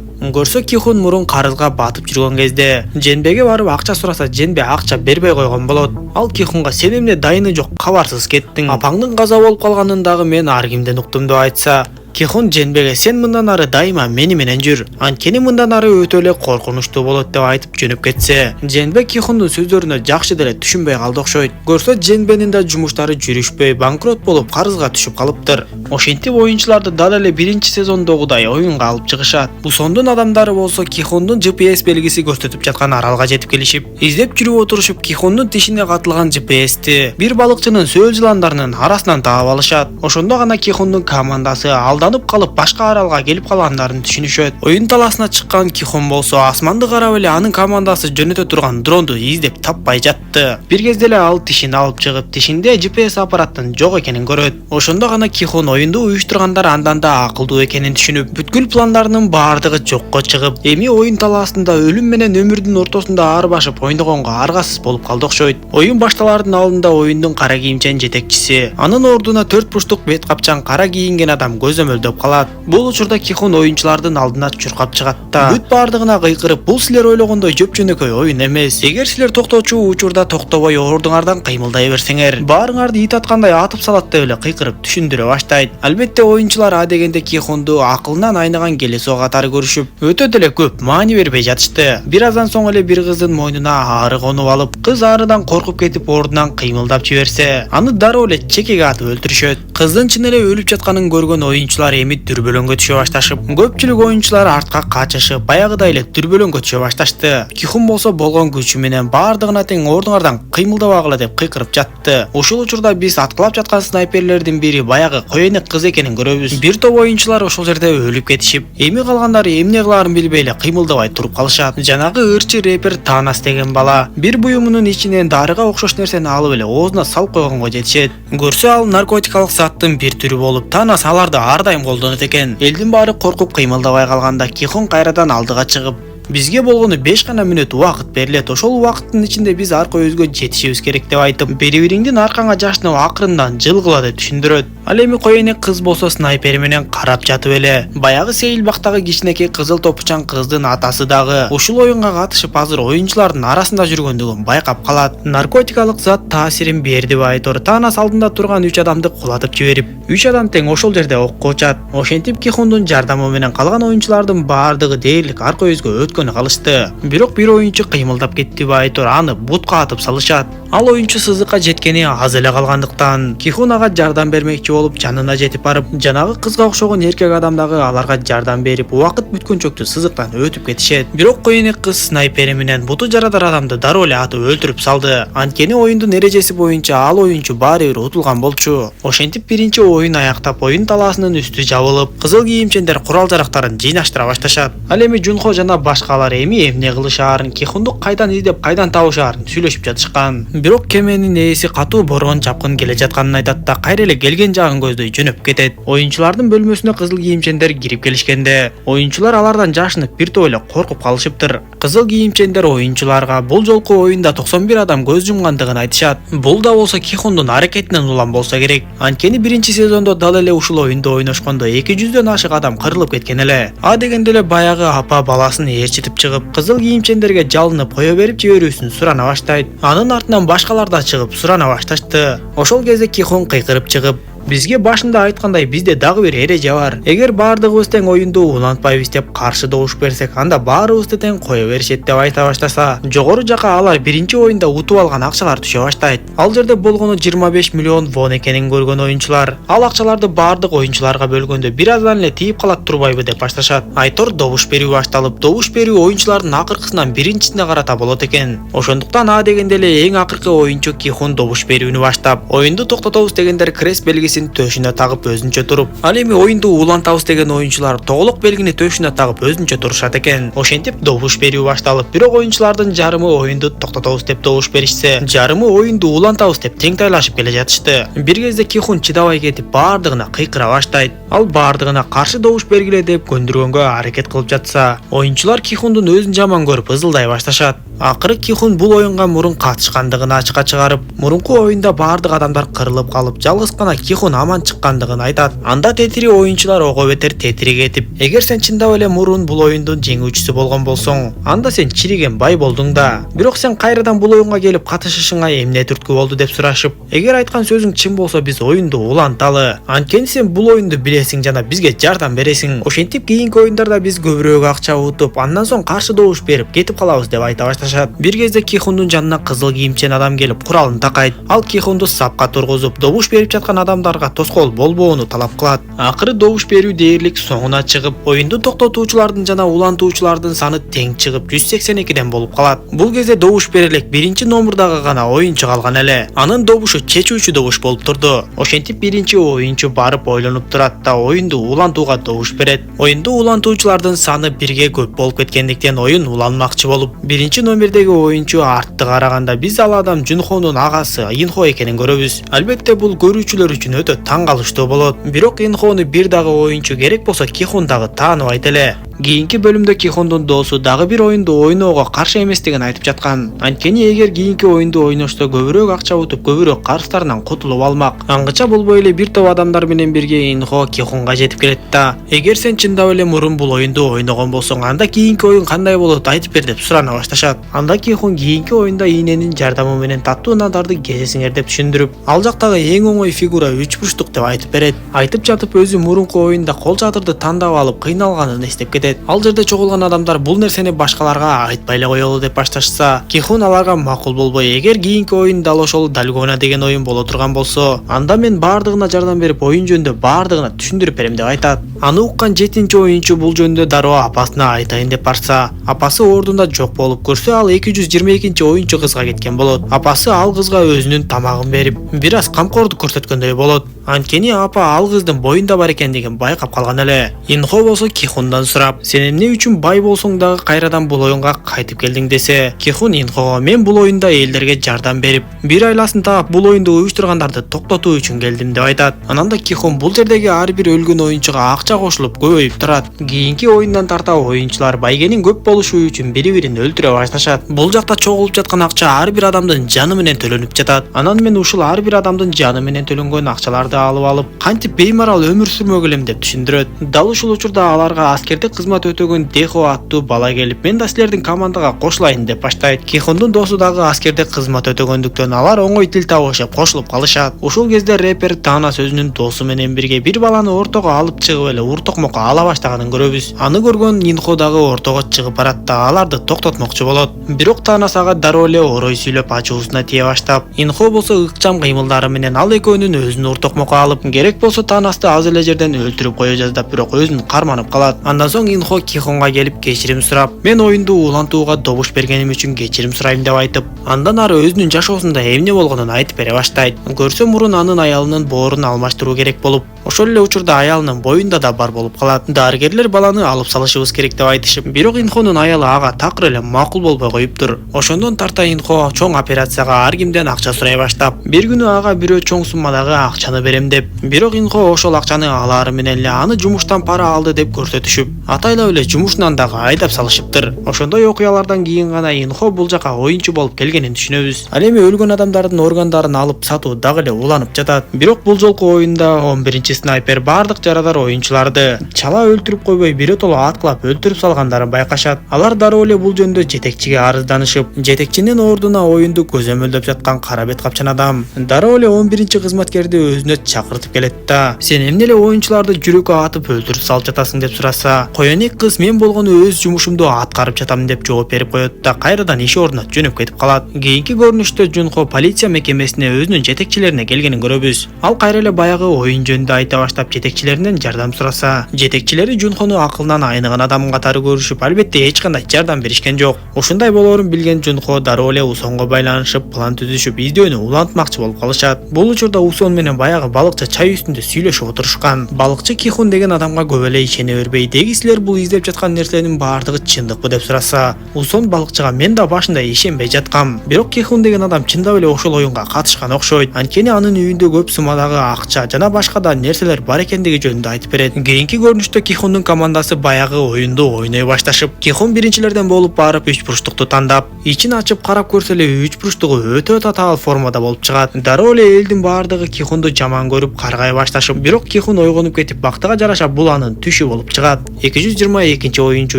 Көрсө Кихун мурун карызга батып жүргөн кезде Женбеге барып акча сураса, Женбе акча бербей койгон болот. Ал Кихунга сен эмне дайыны жок, кабарсыз кеттиң. Апаңдын каза болуп калганын дагы мен ар кимден уктум деп айтса, Кихун Женбеге сен мындан ары дайыма мени менен жүр. Анткени мындан ары өтө эле коркунучтуу болот деп айтып жөнөп кетсе, Женбе Кихундун сөздөрүнө жакшы деле түшүнбөй калды окшойт. Көрсө Женбенин да жумуштары жүрүшпөй, банкрот болуп карызга түшүп калыптыр. Ошентип оюнчуларды дал эле биринчи сезондогудай оюнга алып чыгышат. Усондун адамдары болсо Кихундун GPS белгиси көрсөтүп жаткан аралга жетип келишип, издеп жүрүп отурушуп Кихундун тишине катылган GPSти бир балыкчынын сөөл жыландарынын арасынан таап алышат. Ошондо гана Кихундун командасы алданып калып башка аралга келип калгандарын түшүнүшөт. Оюн таласына чыккан Кихун болсо асманды карап эле анын командасы жөнөтө турган дронду издеп таппай жатты. Бир кезде эле ал тишин алып чыгып, тишинде GPS аппараттын жок экенин көрөт. Ошондо гана Кихун оюнду уюштургандар андан да акылдуу экенин түшүнүп, бүткүл пландарынын баардыгы жокко чыгып, эми оюн талаасында өлүм менен өмүрдүн ортосунда ар башып ойногонго аргасыз болуп калды окшойт. Оюн башталаардын алдында оюндун кара кийимчен жетекчиси, анын ордуна 4 бурчтук бет капчан кара кийинген адам көзөмөлдөп калат. Бул учурда Кихун оюнчулардын алдына чуркап чыгат да бүт баардыгына кыйкырып, бул силер ойлогондой жөп-жөнөкөй оюн эмес. Эгер силер токтоочу учурда токтобой ордуңардан кыймылдай берсеңер, баарыңарды ит аткандай атып салат деп эле кыйкырып түшүндүрө баштайт. Албетте оюнчулар адегенде Кихунду акылынан айныган келесоо катары көрүшүп, өтө деле көп маани бербей жатышты. Бир аздан соң эле бир кыздын мойнуна ары конуп алып, кыз арыдан коркуп кетип ордунан кыймылдап жиберсе, аны дароо эле чекеге атып өлтүрүшөт. Кыздын чын эле өлүп жатканын көргөн оюнчулар эми дүрбөлөңгө түшө башташып, көпчүлүк оюнчулар артка качышып, баягыдай эле дүрбөлөңгө түшө башташты. Кихун болсо болгон күчү менен баардыгына тең ордуңардан кыймылдабагыла деп кыйкырып жатты. Ушул учурда биз аткылап жаткан снайперлердин бири баягы коенек кыз экенин көрөбүз. Бир топ оюнчулар ошол жерде өлүп кетишип, эми калгандары эмне кылаарын билбей эле кыймылдабай туруп калышат. Жанагы ырчы рэпер Танас деген бала бир буюмунун ичинен дарыга окшош нерсени алып эле оозуна салып койгонго жетишет. Көрсө ал наркотикалык заттын бир түрү болуп, Танас аларды ар дайым колдонот экен. Элдин баары коркуп кыймылдабай калганда Кихун кайрадан алдыга чыгып, бизге болгону 5 гана мүнөт убакыт берилет. Ошол убакыттын ичинде биз арка өзгө жетишибиз керек деп айтып, бири-бириңдин аркаңа жашынып акырындан жылгыла деп түшүндүрөт. Ал эми коенек кыз болсо снайпери менен карап жатып эле, баягы Сейил бактагы кичинекей кызыл топучан кыздын атасы дагы ушул оюнга катышып азыр оюнчулардын арасында жүргөндүгүн байкап калат. Наркотикалык зат таасирин берди байтор. Танас алдында турган 3 адамды кулатып жиберип, 3 адам тең ошол жерде окко учат. Ошентип Кихундун жардамы менен калган оюнчулардын баардыгы дээрлик арка өзгө өткөнү калышты. Бирок бир оюнчу кыймылдап кетти байтор, аны бутка атып салышат. Ал оюнчу сызыкка жеткени аз эле калгандыктан Кихун ага жардам бермекчи болуп жанына жетип барып, жанагы кызга окшогон эркек адам дагы аларга жардам берип, убакыт бүткөнчөктү сызыктан өтүп кетишет. Бирок коенек кыз снайпери менен буту жарадар адамды дароо эле атып өлтүрүп салды. Анткени оюндун эрежеси боюнча ал оюнчу баары бир утулган болчу. Ошентип биринчи оюн аяктап, оюн талаасынын үстү жабылып, кызыл кийимчендер курал жарактарын жыйнаштыра башташат. Ал эми Жунхо жана башкалар эми эмне кылышаарын, Кихунду кайдан издеп, кайдан табышаарын сүйлөшүп жатышкан. Бирок кеменин ээси катуу борон чапкын келе жатканын айтат да кайра эле келген жагын көздөй жөнөп кетет. Оюнчулардын бөлмөсүнө кызыл кийимчендер кирип келишкенде, оюнчулар алардан жашынып бир топ эле коркуп калышыптыр. Кызыл кийимчендер оюнчуларга бул жолку оюнда 91 адам көз жумгандыгын айтышат. Бул да болсо Кихундун аракетинен улам болсо керек. Анткени биринчи сезондо дал эле ушул оюнду ойношкондо 200дөн ашык адам кырылып кеткен эле. А дегенде эле баягы апа баласын ээрчитип чыгып, кызыл кийимчендерге жалынып кое берип жиберүүсүн сурана баштайт. Анын артынан башкалар да чыгып сурана башташты. Ошол кезде Кихун кыйкырып чыгып, бизге башында айткандай бизде дагы бир эреже бар. Эгер баардыгыбыз тең оюнду улантпайбыз деп каршы добуш берсек, анда баарыбызды тең кое беришет деп айта баштаса, жогору жака алар биринчи оюнда утуп алган акчалар түшө баштайт. Ал жерде болгону 25 миллион вон экенин көргөн оюнчулар, ал акчаларды баардык оюнчуларга бөлгөндө бир аздан эле тийип калат турбайбы деп башташат. Айтор добуш берүү башталып, добуш берүү оюнчулардын акыркысынан биринчисине карата болот экен. Ошондуктан а дегенде эле эң акыркы оюнчу Кихун добуш берүүнү баштап, оюнду токтотобуз дегендер крест белгисин төшүнө тагып өзүнчө туруп, ал эми оюнду улантабыз деген оюнчулар тоглок белгини төшүнө тагып өзүнчө турушат экен. Ошентип добуш берүү башталып, бирок оюнчулардын жарымы оюнду токтотобуз деп добуш беришсе, жарымы оюнду улантабыз деп тең тайлашып келе жатышты. Бир кезде Кихун чыдабай кетип баардыгына кыйкыра баштайт. ал бардыгына каршы добуш бергиле деп көндүргөнгө аракет кылып жатса, оюнчулар Кихундун өзүн жаман көрүп ызылдай башташат. Акыры Кихун бул оюнга мурун катышкандыгын ачыкка чыгарып, мурунку оюнда бардык адамдар кырылып калып, жалгыз гана Кихун аман чыккандыгын айтат. Анда тетири оюнчулар ого бетер тетири кетип, эгер сен чындап эле мурун бул оюндун жеңүүчүсү болгон болсоң, анда сен чириген бай болдуң да. Бирок сен кайрадан бул оюнга келип катышышыңа эмне түрткү болду деп сурашып, эгер айткан сөзүң чын болсо биз оюнду уланталы. Анткени сен бул оюнду билесиң жана бизге жардам бересиң. Ошентип кийинки оюндарда биз көбүрөөк акча утуп, андан соң каршы добуш берип кетип калабыз деп айта башташат. Бир кезде Кихундун жанына кызыл кийимчен адам келип куралын такайт. Ал Кихунду сапка тургузуп, добуш берип жаткан адамдарга тоскоол болбоону талап кылат. Акыры добуш берүү дээрлик соңуна чыгып, оюнду токтотуучулардын жана улантуучулардын саны тең чыгып 182ден болуп калат. Бул кезде добуш берелек биринчи номурдагы гана оюнчу калган эле. Анын добушу чечүүчү добуш болуп турду. Ошентип биринчи оюнчу барып ойлонуп турат да оюнду улантууга добуш берет. Оюнду улантуучулардын саны бирге көп болуп кеткендиктен оюн уланмакчы болуп, биринчи номердеги оюнчу артты караганда биз ал адам Жунхонун агасы Инхо экенин көрөбүз. Албетте бул көрүүчүлөр үчүн өтө таң калыштуу болот. Бирок Инхону бир дагы оюнчу керек болсо Кихун дагы тааныбайт эле. Кийинки бөлүмдө Кихундун доосу дагы бир оюнду ойноого каршы эместигин айтып жаткан. Анткени эгер кийинки оюнду ойношто көбүрөөк акча утуп, көбүрөөк карыздарынан кутулуп алмак. Аңгыча болбой эле бир топ адамдар менен бирге Инхо Кихунга жетип келет да, эгер сен чындап эле мурун бул оюнду ойногон болсоң, анда кийинки оюн кандай болот айтып бер деп сурана башташат. Анда Кихун кийинки оюнда ийненин жардамы менен таттуу нандарды кезесиңер деп түшүндүрүп, ал жактагы эң оңой фигура 3 бурчтук деп айтып берет. Айтып жатып өзү мурунку оюнда кол чатырды тандап алып кыйналганын эстеп кетет. Ал жерде чогулган адамдар бул нерсени башкаларга айтпай эле коелу деп башташса, Кихун аларга макул болбой, эгер кийинки оюн дал ошол Дальгона деген оюн боло турган болсо, анда мен бардыгына жардам берип оюн жөнүндө бардыгына түшүндүрүп берем деп айтат. Аны уккан 7-чи оюнчу бул жөнүндө дароо апасына айтайын деп барса, апасы ордунда жок болуп көрсө, ал 222-чи оюнчу кызга кеткен болот. Апасы ал кызга өзүнүн тамагын берип, бир аз камкордук көрсөткөндөй болот. Анткени апа ал кыздын боюнда бар экендигин байкап калган эле. Инхо болсо Кихундан сурап, сен эмне үчүн бай болсоң дагы кайрадан бул оюнга кайтып келдиң десе, Кихун Инхого, мен бул оюнда элдерге жардам берип, бир айласын таап бул оюнду уюштургандарды токтотуу үчүн келдим деп айтат. Анан да Кихун бул жердеги ар бир өлгөн оюнчуга акча кошулуп көбөйүп турат. Кийинки оюндан тарта оюнчулар байгенин көп болушу үчүн бири-бирин өлтүрө башташат. Бул жакта чогулуп жаткан акча ар бир адамдын жаны менен төлөнүп жатат. Анан мен ушул ар бир адамдын жаны менен төлөнгөн акчаларды алып кантип беймарал өмүр сүрмөк элем деп түшүндүрөт. Дал ушул учурда аларга аскердик кызмат өтөгөн Дехо аттуу бала келип, мен да силердин командага кошулайын деп баштайт. Кихундун досу дагы аскердик кызмат өтөгөндүктөн алар оңой тил табышып кошулуп калышат. Ушул кезде рэпер Танас өзүнүн досу менен бирге бир баланы ортого алып чыгып эле уртокмокко ала баштаганын көрөбүз. Аны көргөн Инхо дагы ортого чыгып барат да аларды токтотмокчу болот. Бирок Танас ага дароо эле орой сүйлөп ачуусуна тие баштап, Инхо болсо ыкчам кыймылдары менен ал экөөнүн өзүн уртокмокко алып, керек болсо Танасты аз эле жерден өлтүрүп кое жаздап, бирок өзүн карманып калат. Андан соң Инхо Кихунга келип кечирим сурап, мен оюнду улантууга добуш бергеним үчүн кечирим сурайм деп айтып, андан ары өзүнүн жашоосунда эмне болгонун айтып бере баштайт. Көрсө мурун анын аялынын боорун алмаштыруу керек болуп, ошол эле учурда аялынын боюнда да бар болуп калат. Дарыгерлер баланы алып салышыбыз керек деп айтышып, бирок Инхонун аялы ага такыр эле макул болбой коюптур. Ошондон тарта Инхо чоң операцияга ар кимден акча сурай баштап, бир күнү ага бирөө чоң суммадагы акчаны берем деп, бирок Инхо ошол акчаны алары менен эле аны жумуштан пара алды деп көрсөтүшүп, атайлап эле жумушунан дагы айдап салышыптыр. Ошондой окуялардан кийин гана Инхо бул жака оюнчу болуп келгенин түшүнөбүз. Ал эми өлгөн адамдардын органдарын алып сатуу дагы эле уланып жатат. Бирок бул жолку оюнда 11-чи снайпер бардык жарадар оюнчуларды чала өлтүрүп койбой биротоло аткылап өлтүрүп салгандарын байкашат. Алар дароо эле бул жөндө жетекчиге арызданышып, жетекчинин ордуна оюнду көзөмөлдөп жаткан кара бет капчан адам дароо эле 11-чи кызматкерди өзүнө чакыртып келет да, сен эмне эле оюнчуларды жүрөккө атып өлтүрүп салып жатасың деп сураса, коенек кыз мен болгону өз жумушумду аткарып жатам деп жооп берип коет да кайрадан иш ордуна жөнөп кетип калат. Кийинки көрүнүштө Жунхо полиция мекемесине өзүнүн жетекчилерине келгенин көрөбүз. Ал кайра эле баягы оюн жөнүндө айта баштап жетекчилеринен жардам сураса, жетекчилери Жунхону акылынан айныган адам катары көрүшүп, албетте эч кандай жардам беришкен жок. Ушундай болоорун билген Жунхо дароо эле Усонго байланышып, план түзүшүп, издөөнү улантмакчы болуп калышат. Бул учурда Усон менен баягы балыкчы чай үстүндө сүйлөшүп отурушкан. Балыкчы Кихун деген адамга көп эле ишене бербей, деги силер бул издеп жаткан нерсенин баардыгы чындыкпы деп сураса, Усон балыкчыга мен да башында ишенбей жаткам. Бирок Кихун деген адам чындап эле ошол оюнга катышкан окшойт. Анткени анын үйүндө көп суммадагы акча жана башка да нерселер бар бар экендиги жөнүндө айтып берет. Кийинки көрүнүштө Кихундун командасы баягы оюнду ойной башташып, Кихун биринчилерден болуп барып 3 бурчтукту тандап, ичин ачып карап көрсө эле 3 бурчтугу өтө татаал формада болуп чыгат. Дароо эле элдин баардыгы Кихунду жаман көрүп каргай башташып, бирок Кихун ойгонуп кетип, бактыга жараша бул анын түшү болуп чыгат. 222 оюнчу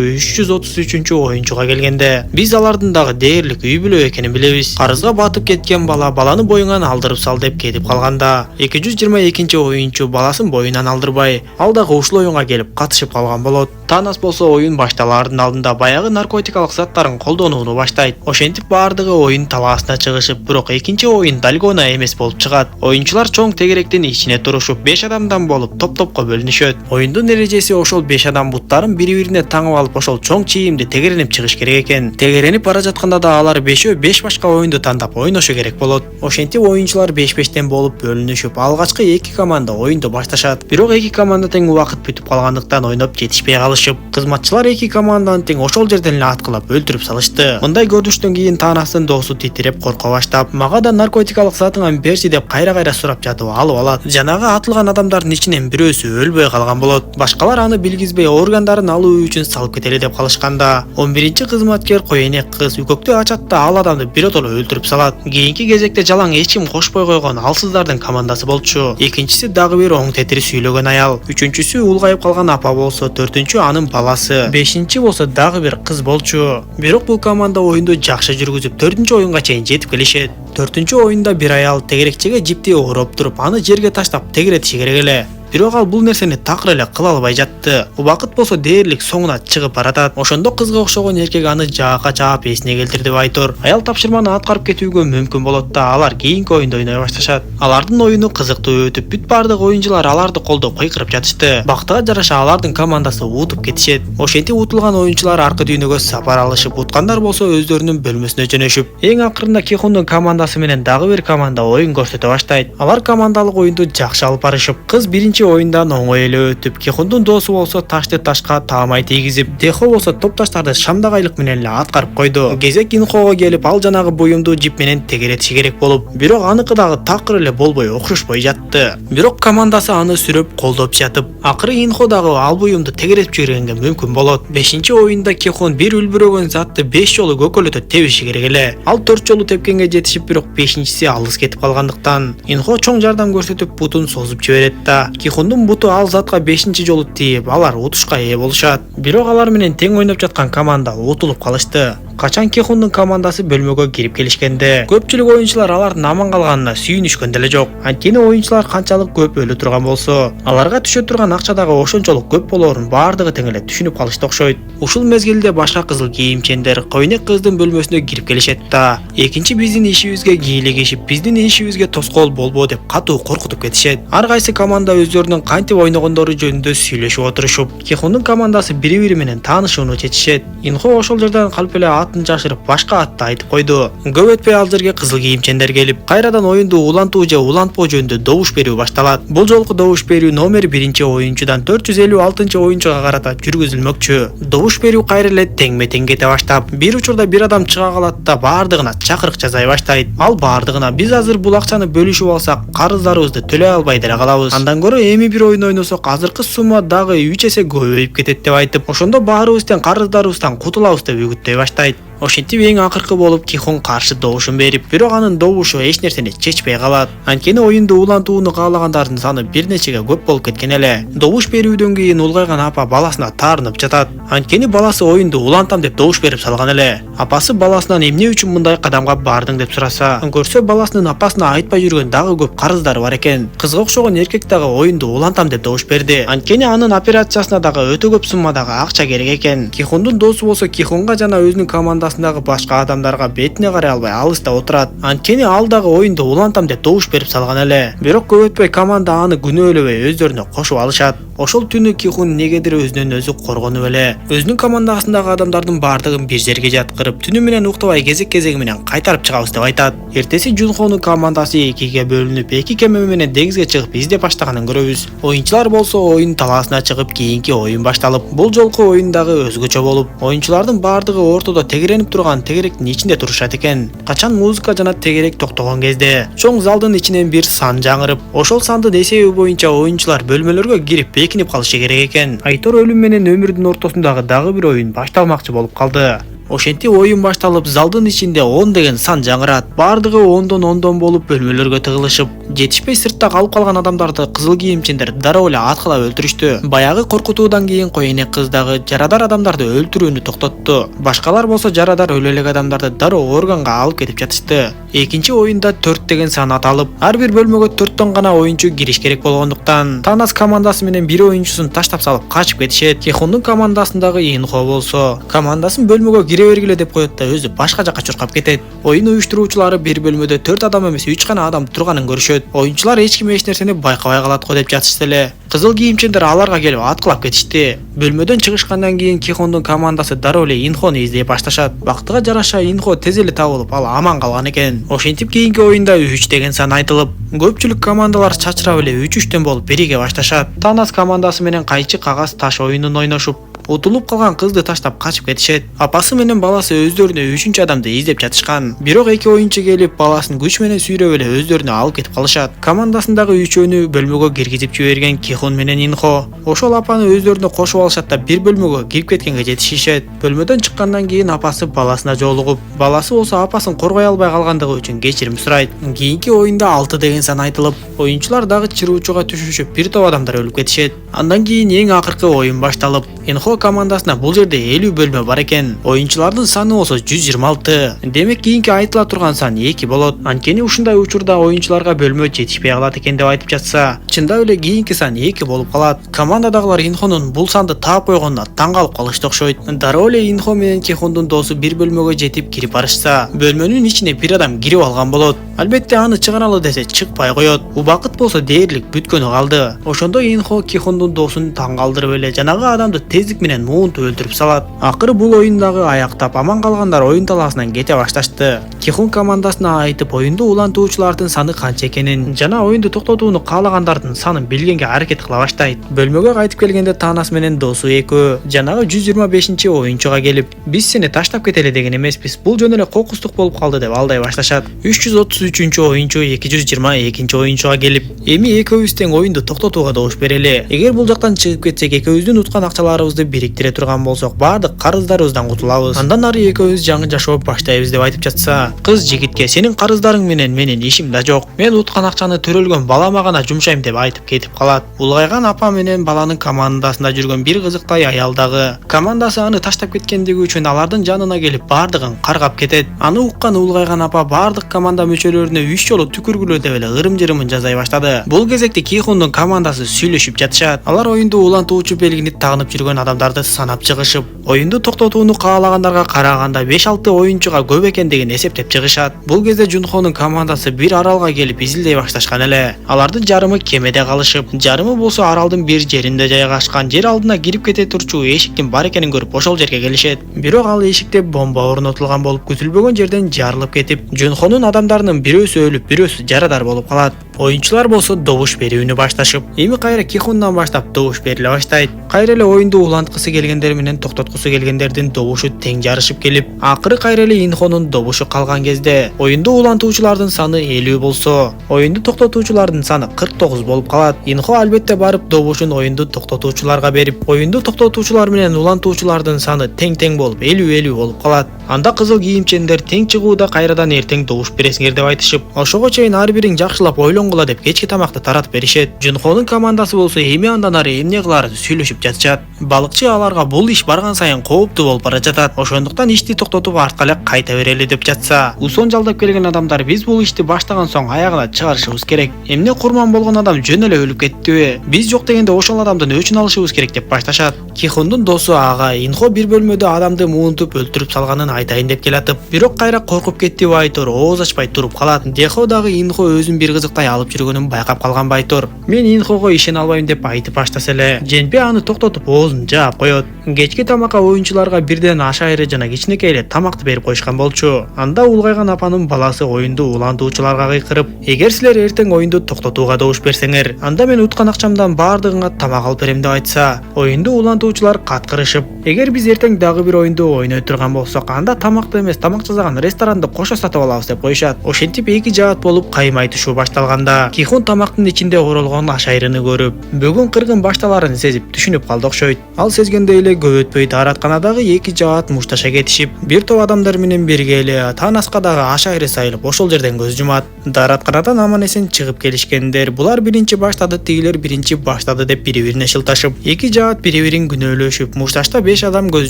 333 оюнчуга келгенде, биз алардын дагы дээрлик үй бүлө экенин билебиз. Карызга батып кеткен баланы боюңан алдырып сал деп кетип калганда, 222 оюнчу баласын боюнан алдырбай, ал дагы ушул оюнга келип катышып калган болот. Танас болсо оюн башталаардын алдында баягы наркотикалык заттарын колдонууну баштайт. Ошентип баардыгы оюн талаасына чыгышып, бирок экинчи оюн Дальгона эмес болуп чыгат. Оюнчулар чоң тегеректин ичине турушуп, 5 адамдан болуп топ-топко бөлүнүшөт. Оюндун эрежеси ошол 5 адам буттарын бири-бирине таңып алып, ошол чоң чийимди тегеренип чыгыш керек экен. Тегеренип бара жатканда да алар 5 башка оюнду тандап ойношу керек болот. Ошентип оюнчулар 5-5тен болуп бөлүнүшүп, алгачкы 2 команда оюнду башташат. Бирок 2 команда тең убакыт бүтүп калгандыктан ойноп жетишпей калышып, кызматчылар 2 команданы тең ошол жерден эле аткылап өлтүрүп салышты. Мындай көрүнүштөн кийин Танастын доосу титиреп корко баштап, мага да наркотикалык затыңан берчи деп кайра сурап жатып алып алат. Жанагы атылган адамдардын ичинен бирөөсү өлбөй калган болот. Башкалар аны билгизбей органдарын алуу үчүн салып кетели деп калышканда, 11-чи кызматкер койнек кыз үкөктү ачат да ал адамды биротоло өлтүрүп салат. Кийинки кезекте жалаң эч ким кошпой койгон алсыздардын командасы болчу. Экинчиси дагы бир оң тетир сүйлөгөн аял, үчүнчүсү улгайып калган апа болсо, төртүнчү анын баласы, бешинчи болсо дагы бир кыз болчу. Бирок бул команда оюнду жакшы жүргүзүп, 4-чү оюнга чейин жетип келишет. 4-чү оюнда бир аял тегерекчеге жипти ороп туруп, аны жерге таштап тегеретиши керек эле. Бирок ал бул нерсени такыр эле кыла албай жатты. Убакыт болсо дээрлик соңуна чыгып баратат. Ошондо кызга окшогон эркек аны жаакка чаап эсине келтирди деп айтор. Аял тапшырманы аткарып кетүүгө мүмкүн болот да алар кийинки оюнду ойной башташат. Алардын оюну кызыктуу өтүп, бүт баардык оюнчулар аларды колдоп кыйкырып жатышты. Бактыга жараша алардын командасы утуп кетишет. Ошентип утулган оюнчулар аркы дүйнөгө сапар алышып, уткандар болсо өздөрүнүн бөлмөсүнө жөнөшүп, эң акырында Кихундун командасы менен дагы бир команда оюн көрсөтө баштайт. Алар командалык оюнду жакшы алып барышып, кыз биринчи оюндан оңой эле өтүп, Кихундун доосу болсо ташты ташка таамай тийгизип, Дехо болсо топ таштарды шамдагайлык менен эле аткарып койду. Кезек Инхого келип, ал жанагы буюмду жип менен тегеретиши керек болуп, бирок аныкы дагы такыр эле болбой окшошпой жатты. Бирок командасы аны сүрөп колдоп жатып, акыры Инхо дагы ал буюмду тегеретип жибергенге мүмкүн болот. 5-чи оюнда Кихун бир үлбүрөгөн затты 5 жолу көкөлөтө тебиши керек эле. Ал 4 жолу тепкенге жетишип, бирок 5-чиси алыс кетип калгандыктан Инхо чоң жардам көрсөтүп бутун созуп жиберет да. Кихундун буту ал затка 5-чи жолу тийип, алар утушка ээ болушат. Бирок алар менен тең ойноп жаткан команда утулуп калышты. Качан Кихундун командасы бөлмөгө кирип келишкенде, көпчүлүк оюнчулар алардын аман калганына сүйүнүшкөн деле жок. Анткени оюнчулар канчалык көп өлө турган болсо, аларга түшө турган акча дагы ошончолук көп болоорун баардыгы тең эле түшүнүп калышты окшойт. Ушул мезгилде башка кызыл кийимчендер койнек кыздын бөлмөсүнө кирип келишет да, экинчи биздин ишибизге кийлигишип, биздин ишибизге тоскоол болбо деп катуу коркутуп кетишет. Ар кайсы команда өздөрүнүн кантип ойногондору жөнүндө сүйлөшүп отурушуп, Кихундун командасы бири-бири менен таанышууну чечишет. Инхо ошол жерден калп эле атын жашырып, башка атты айтып койду. Көп өтпөй ал жерге кызыл кийимчендер келип, кайрадан оюнду улантуу же улантпоо жөнүндө добуш берүү башталат. Бул жолку добуш берүү номер 1-чи оюнчудан 456-чы оюнчуга карата жүргүзүлмөкчү. Добуш берүү кайра эле теңме-тең кете баштап, бир учурда бир адам чыга калат да баардыгына чакырык жасай баштайт. Ал баардыгына: биз азыр бул акчаны бөлүшүп алсак, карыздарыбызды төлөй албай деле калабыз. Андан көрө эми бир оюн ойносок, азыркы сумма дагы 3 эсе көбөйүп кетет деп айтып, ошондо баарыбыз тең карыздарыбыздан кутулабыз деп үгүттөй баштайт. Ошентип эң акыркы болуп Кихун каршы добушун берип, бирок анын добушу эч нерсени чечпей калат. Анткени оюнду улантууну каалагандардын саны бир нечеге көп болуп кеткен эле. Добуш берүүдөн кийин улгайган апа баласына таарынып жатат. Анткени баласы оюнду улантам деп добуш берип салган эле. Апасы баласынан эмне үчүн мындай кадамга бардың деп сураса, көрсө баласынын апасына айтпай жүргөн дагы көп карыздары бар экен. Кызга окшогон эркек дагы оюнду улантам деп добуш берди. Анткени анын операциясына дагы өтө көп суммадагы акча керек экен. Кихундун доосу болсо Кихунга жана өзүнүн командасындагы башка адамдарга бетине карай албай алыста отурат. Анткени ал дагы оюнду улантам деп добуш берип салган эле. Бирок көп өтпөй команда аны күнөөлөбөй өздөрүнө кошуп алышат. Ошол түнү Кихун негедир өзүнөн өзү коргонуп эле, өзүнүн командасындагы адамдардын баардыгын бир жерге жаткырып, түнү менен уктабай кезек-кезеги менен кайтарып чыгабыз деп айтат. Эртеси Жунхонун командасы экиге бөлүнүп, 2 кеме менен деңизге чыгып издеп баштаганын көрөбүз. Оюнчулар болсо оюн талаасына чыгып, кийинки оюн башталып, бул жолку оюн дагы өзгөчө болуп, оюнчулардын баардыгы ортодо тегеренип ойноп турган тегеректин ичинде турушат экен. Качан музыка жана тегерек токтогон кезде чоң залдын ичинен бир сан жаңырып, ошол сандын эсеби боюнча оюнчулар бөлмөлөргө кирип бекинип калышы керек экен. Айтор өлүм менен өмүрдүн ортосундагы дагы бир оюн башталмакчы болуп калды. Ошентип оюн башталып, залдын ичинде 10 деген сан жаңырат. Бардыгы ондон болуп бөлмөлөргө тыгылышып, жетишпей сыртта калып калган адамдарды кызыл кийимчендер дароо эле аткылап өлтүрүштү. Баягы коркутуудан кийин койнек кыз дагы жарадар адамдарды өлтүрүүнү токтотту. Башкалар болсо жарадар өлө элек адамдарды дароо органга алып кетип жатышты. Экинчи оюнда 4 деген сан аталып, ар бир бөлмөгө 4төн гана оюнчу кириш керек болгондуктан Танас командасы менен бир оюнчусун таштап салып качып кетишет. Кихондун командасындагы Инхо болсо командасын бөлмөгө кире бергиле деп коет да өзү башка жакка чуркап кетет. Оюн уюштуруучулары бир бөлмөдө 4 адам эмес 3 гана адам турганын көрүшөт. Оюнчулар эч ким эч нерсени байкабай калат го деп жатышты эле. Кызыл кийимчендер аларга келип аткылап кетишти. Бөлмөдөн чыгышкандан кийин Кихондун командасы дароо эле Инхону издей башташат. Бактыга жараша Инхо тез эле табылып, ал аман калган экен. Ошентип кийинки оюнда 3 деген сан айтылып, көпчүлүк командалар чачырап эле 3-3төн болуп бириге башташат. Танас командасы менен кайчы кагаз таш оюнун ойношуп, утулуп калган кызды таштап качып кетишет. Апасы менен баласы өздөрүнө 3-үчү адамды издеп жатышкан. Бирок эки оюнчу келип баласын күч менен сүйрөп эле өздөрүнө алып кетип калышат. Командасындагы үчөөнү бөлмөгө киргизип жиберген Кихон менен Инхо ошол апаны өздөрүнө кошуп алышат да бир бөлмөгө кирип кеткенге жетишишет. Бөлмөдөн чыккандан кийин апасы баласына жолугуп, баласы болсо апасын коргой албай калгандыгы үчүн кечирим сурайт. Кийинки оюнда 6 деген сан айтылып, оюнчулар дагы чыруучуга түшүшүп, бир топ адамдар өлүп кетишет. Андан кийин эң акыркы оюн башталып, Инхо командасына бул жерде 50 бөлмө бар экен. Оюнчулардын саны болсо 126. Демек кийинки айтыла турган сан 2 болот. Анткени ушундай учурда оюнчуларга бөлмө жетишпей калат экен деп айтып жатса, чындап эле кийинки сан 2 болуп калат. Командадагылар Инхонун бул санды таап койгонуна таң калып калышты окшойт. Дароо эле Инхо менен Кихондун досу бир бөлмөгө жетип кирип барышса, бөлмөнүн ичине бир адам кирип алган болот. Албетте аны чыгаралы десе чыкпай коет. Убакыт болсо дээрлик бүткөнү калды. Ошондо Инхо Кихондун досун таң калтырып эле жанагы адамды тездик менен муунтуп өлтүрүп салат. Акыры бул оюндагы аяктап аман калгандар оюн талаасынан кете башташты. Кихон командасына айтып оюнду улантуучулардын саны канча экенин жана оюнду токтотууну каалагандардын санын билгенге аракет кыла баштайт. Бөлмөгө кайтып келгенде Танас менен досу экөө жанагы 125 оюнчуга келип, биз сени таштап кетели деген эмеспиз, бул жөн эле кокустук болуп калды деп алдай башташат. 333 оюнчу 222 оюнчуга келип, эми экөөбүз тең оюнду токтотууга добуш берели. Эгер бул жактан чыгып кетсек, экөөбүздүн уткан акчаларыбызды бириктире турган болсок, баардык карыздарыбыздан кутулабыз. Андан ары экөөбүз жаңы жашоо баштайбыз деп айтып жатса, кыз жигитке сенин карыздарың менен менин ишим да жок. Мен уткан акчаны төрөлгөн балама гана жумшайм деп айтып кетип калат. Улгайган апа менен баланын командасында жүргөн бир кызыктай аял дагы командасы аны таштап кеткендиги үчүн алардын жанына келип баардыгын каргап кетет. Аны уккан улгайган апа баардык команда мүчөлөрүнө 3 жолу түкүргүлө деп эле ырым-жырымын жазай баштады. Бул кезекте Кихондун командасы сүйлөшүп жатышат. Алар оюнду улантуучу белгини тагынып жүргөн адамдарды санап чыгышып, оюнду токтотууну каалагандарга караганда 5-6 оюнчуга көп экендигин эсептеп чыгышат. Бул кезде Жунхонун командасы бир аралга келип изилдей башташкан эле. Алардын жарымы кемеде калышып, жарымы болсо аралдын бир жеринде жайгашкан. Жер алдына кирип кете турчу эшиктин бар экенин көрүп ошол жерге келишет. Бирок ал эшикте бомба орнотулган болуп, күтүлбөгөн жерден жарылып кетип, Жунхонун адамдарынын бирөөсү өлүп, бирөөсү жарадар болуп калат. Оюнчулар болсо добуш берүүнү башташып, эми кайра Кихондан баштап добуш бериле баштайт. Кайра эле оюнду уланткысы келгендер менен токтоткусу келгендердин добушу тең жарышып келип, акыры кайра эле Инхонун добушу калган кезде оюнду улантуучулардын саны 50 болсо, оюнду токтотуучулардын саны 49 болуп калат. Инхо албетте барып добушун оюнду токтотуучуларга берип, оюнду токтотуучулар менен улантуучулардын саны тең-тең болуп 50-50 болуп калат. Анда кызыл кийимчендер тең чыгууда кайрадан эртең добуш бересиңер деп айтышып, ошого чейин ар бириң жакшылап ойлонгула деп кечки тамакты таратып беришет. Жунхонун командасы болсо эми андан ары эмне кыларын сүйлөшүп жатышат. Балыкчы аларга бул иш барган сайын кооптуу болуп бара жатат. Ошондуктан ишти токтотуп артка эле кайта берели деп жатса, усон жалдап келген адамдар биз бул ишти баштаган соң аягына чыгарышыбыз керек. Эмне курман болгон адам жөн эле өлүп кеттиби? Биз жок дегенде ошол адамдын өчүн алышыбыз керек деп башташат. Кихондун досу ага Инхо бир бөлмөдө адамды муунтуп өлтүрүп салганын айтайын деп келатып, бирок кайра коркуп кеттиби айтор ооз ачпай туруп калат. Дехо дагы Инхо өзүн бир кызыктай алып жүргөнүн байкап калган Байтур. Мен Инхого ишене албайм деп айтып баштаса эле, Женбе аны токтотуп оозун жаап коет. Кечки тамакка оюнчуларга бирден аш айры жана кичинекей эле тамакты берип коюшкан болчу. Анда улгайган апанын баласы оюнду улантуучуларга кыйкырып, эгер силер эртең оюнду токтотууга добуш берсеңер, анда мен уткан акчамдан баардыгыңа тамак алып берем деп айтса, оюнду улантуучулар каткырышып, эгер биз эртең дагы бир оюнду ойной турган болсок, анда тамакты эмес, тамак жасаган ресторанды кошо сатып алабыз деп коюшат. Ошентип эки жаат болуп кайым айтышуу башталганда, Кихун тамактын ичинде оролгон аш айрыны көрүп, бүгүн кыргын башталарын сезип түшүнүп калды окшойт. Ал сезгендей эле көп өтпөй дааратканадагы эки жаат мушташа кетишип, бир топ адамдар менен бирге эле Танаска дагы аш айры сайылып ошол жерден көз жумат. Дааратканадан аман эсен чыгып келишкендер, булар биринчи баштады, тигилер биринчи баштады деп бири-бирине шылташып, эки жаат бири-бирин күнөөлөшүп, мушташта 5 адам көз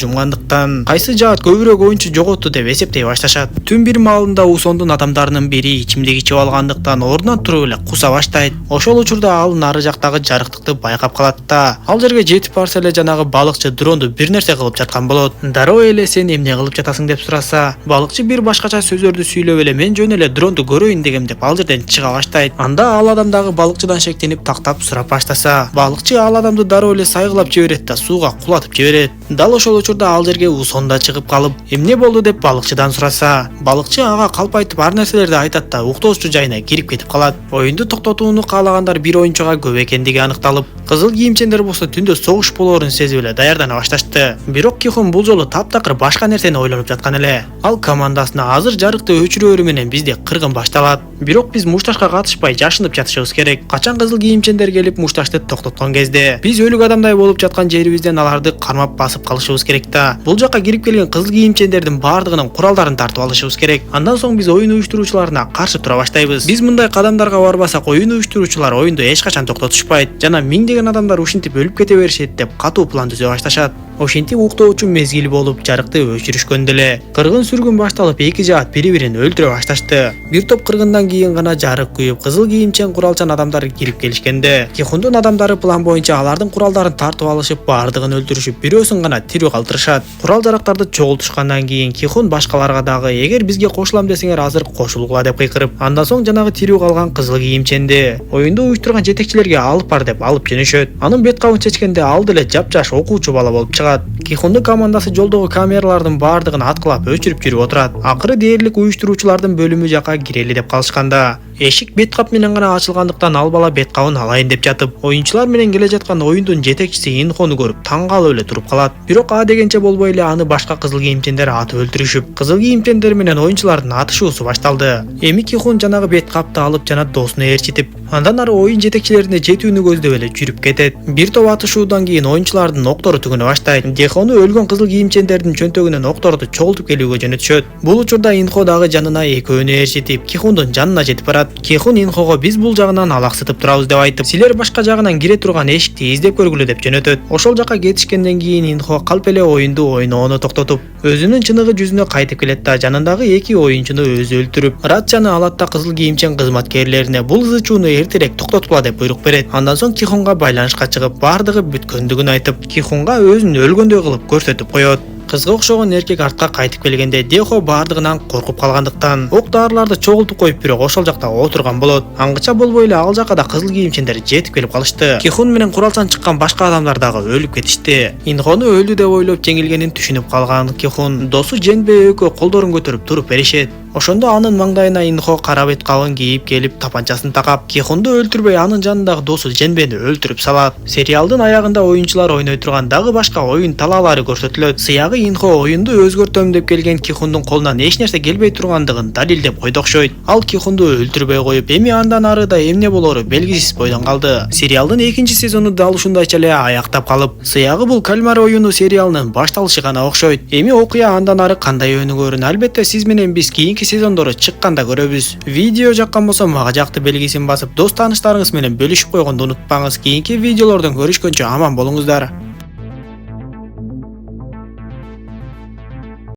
жумгандыктан кайсы жаат көбүрөөк оюнчу жоготту деп эсептей башташат. Түн бир маалында Усондун адамдарынын бири ичимдик ичип алгандыктан ордунан туруп эле куса баштайт. Ошол учурда ал нары жактагы жарыктыкты байкап калат да, ал жерге жетип барса эле жанагы балыкчы дронду бир нерсе кылып жаткан болот. Дароо эле сен эмне кылып жатасың деп сураса, балыкчы бир башкача сөздөрдү сүйлөп эле мен жөн эле дронду көрөйүн дегем деп ал жерден чыга баштайт. Анда ал адам дагы балыкчыдан шектенип тактап сурап баштаса, балыкчы ал адамды дароо эле сайгылап жиберет да сууга кулатып жиберет. Дал ошол учурда ал жерге Усонда чыгып калып, эмне болду деп балыкчыдан сураса, балыкчы ага калп айтып ар нерселерди айтат да уктоочу жайына кирип кетип калат. Оюнду токтотууну каалагандар бир оюнчуга көп экендиги аныкталып, кызыл кийимчендер болсо түндө согуш болоорун сезип эле даярдана башташты. Бирок Кихун бул жолу таптакыр башка нерсени ойлонуп жаткан эле. Ал командасына азыр жарыкты өчүрөөрү менен бизде кыргын башталат. Бирок биз мушташка катышпай жашынып жатышыбыз керек. Качан кызыл кийимчендер келип мушташты токтоткон кезде, биз өлүк адамдай болуп жаткан жерибизден аларды кармап басып калышыбыз керек да. Бул жака кирип келген кызыл кийимчендердин баардыгынын куралдарын тартып алышыбыз керек. Андан соң биз оюн уюштуруучуларына каршы тура баштайбыз. Биз мындай кадамдарга барбасак, оюн уюштуруучулар оюнду эч качан токтотушпайт жана миңдеген адамдар ушинтип өлүп кете беришет деп катуу план түзө башташат. Ошентип уктоочу мезгил болуп жарыкты өчүрүшкөндө эле кыргын сүргүн башталып, эки жаат бири-бирин өлтүрө башташты. Бир топ кыргындан кийин гана жарык күйүп, кызыл кийимчен куралчан адамдар кирип келишкенде, Кихундун адамдары план боюнча алардын куралдарын тартып алышып, баардыгын өлтүрүшүп, бирөөсүн гана тирүү калтырышат. Курал жарактарды чогултушкандан кийин Кихун башкаларга дагы эгер бизге кошулам десеңер азыр кошулгула деп кыйкырып, андан соң жанагы тирүү калган кызыл кийимченди оюнду уюштурган жетекчилерге алып бар деп алып жөнөшөт. Анын бет кабын чечкенде ал деле жапжаш окуучу бала болуп чыгат. Кихундун командасы жолдогу камералардын баардыгын аткылап өчүрүп жүрүп отурат. Акыры дээрлик уюштуруучулардын бөлүмү жака кирели деп калышканда, эшик бет кап менен гана ачылгандыктан ал бала бет кабын алайын деп жатып, оюнчулар менен келе жаткан оюндун жетекчиси Инхону көрүп таң калып эле туруп калат. Бирок а дегенче болбой эле аны башка кызыл кийимчендер атып өлтүрүшүп, кызыл кийимчендер менен оюнчулардын атышуусу башталды. Эми Кихун жанагы бет капты алып жана досуна ээрчитип, андан ары оюн жетекчилерине жетүүнү көздөп эле жүрүп кетет. Бир топ атышуудан кийин оюнчулардын октору түгөнө баштайт. Дехону өлгөн кызыл кийимчендердин чөнтөгүнөн окторду чогултуп келүүгө жөнөтүшөт. Бул учурда Инхо дагы жанына экөөнү ээрчитип, Кихундун жанына жетип барат. Кихун Инхого биз бул жагынан алаксытып турабыз деп айтып, силер башка жагынан кире турган эшикти издеп көргүлө деп жөнөтөт. Ошол жака кетишкенден кийин Инхо калп эле оюнду ойноону токтотуп, өзүнүн чыныгы жүзүнө кайтып келет да жанындагы эки оюнчуну өзү өлтүрүп, рацияны алат да кызыл кийимчен кызматкерлерине бул ызычууну эртерээк токтотула деп буйрук берет. Андан соң Кихунга байланышка чыгып, баардыгы бүткөндүгүн айтып, Кихунга өзүн өлгөндөй кылып көрсөтүп коет. Кызга окшогон эркек артка кайтып келгенде Дехо баардыгынан коркуп калгандыктан ок дарыларды чогултуп коюп бирок ошол жакта отурган болот. Аңгыча болбой эле ал жака да кызыл кийимчендер жетип келип калышты. Кихун менен куралчан чыккан башка адамдар дагы өлүп кетишти. Инхону өлдү деп ойлоп жеңилгенин түшүнүп калган Кихун досу Женбе экөө колдорун көтөрүп туруп беришет. Ошондо анын маңдайына Инхо кара бет кабын кийип келип тапанчасын такап, Кихунду өлтүрбөй анын жанындагы досу Женбени өлтүрүп салат. Сериалдын аягында оюнчулар ойной турган дагы башка оюн талаалары көрсөтүлөт. Сыягы Инхо оюнду өзгөртөм деп келген Кихундун колунан эч нерсе келбей тургандыгын далилдеп койду окшойт. Ал Кихунду өлтүрбөй коюп, эми андан арыда эмне болоору белгисиз бойдон калды. Сериалдын экинчи сезону дал ушундайча эле аяктап калып, Сыягы бул кальмар оюну сериалынын башталышы гана окшойт. Эми окуя андан ары кандай өнүгөөрүн албетте сиз менен биз кийинки сезондору чыкканда көрөбүз. Видео жаккан болсо мага жакты белгисин басып, дос тааныштарыңыз менен бөлүшүп койгонду унутпаңыз. Кийинки видеолордон көрүшкөнчө аман болуңуздар.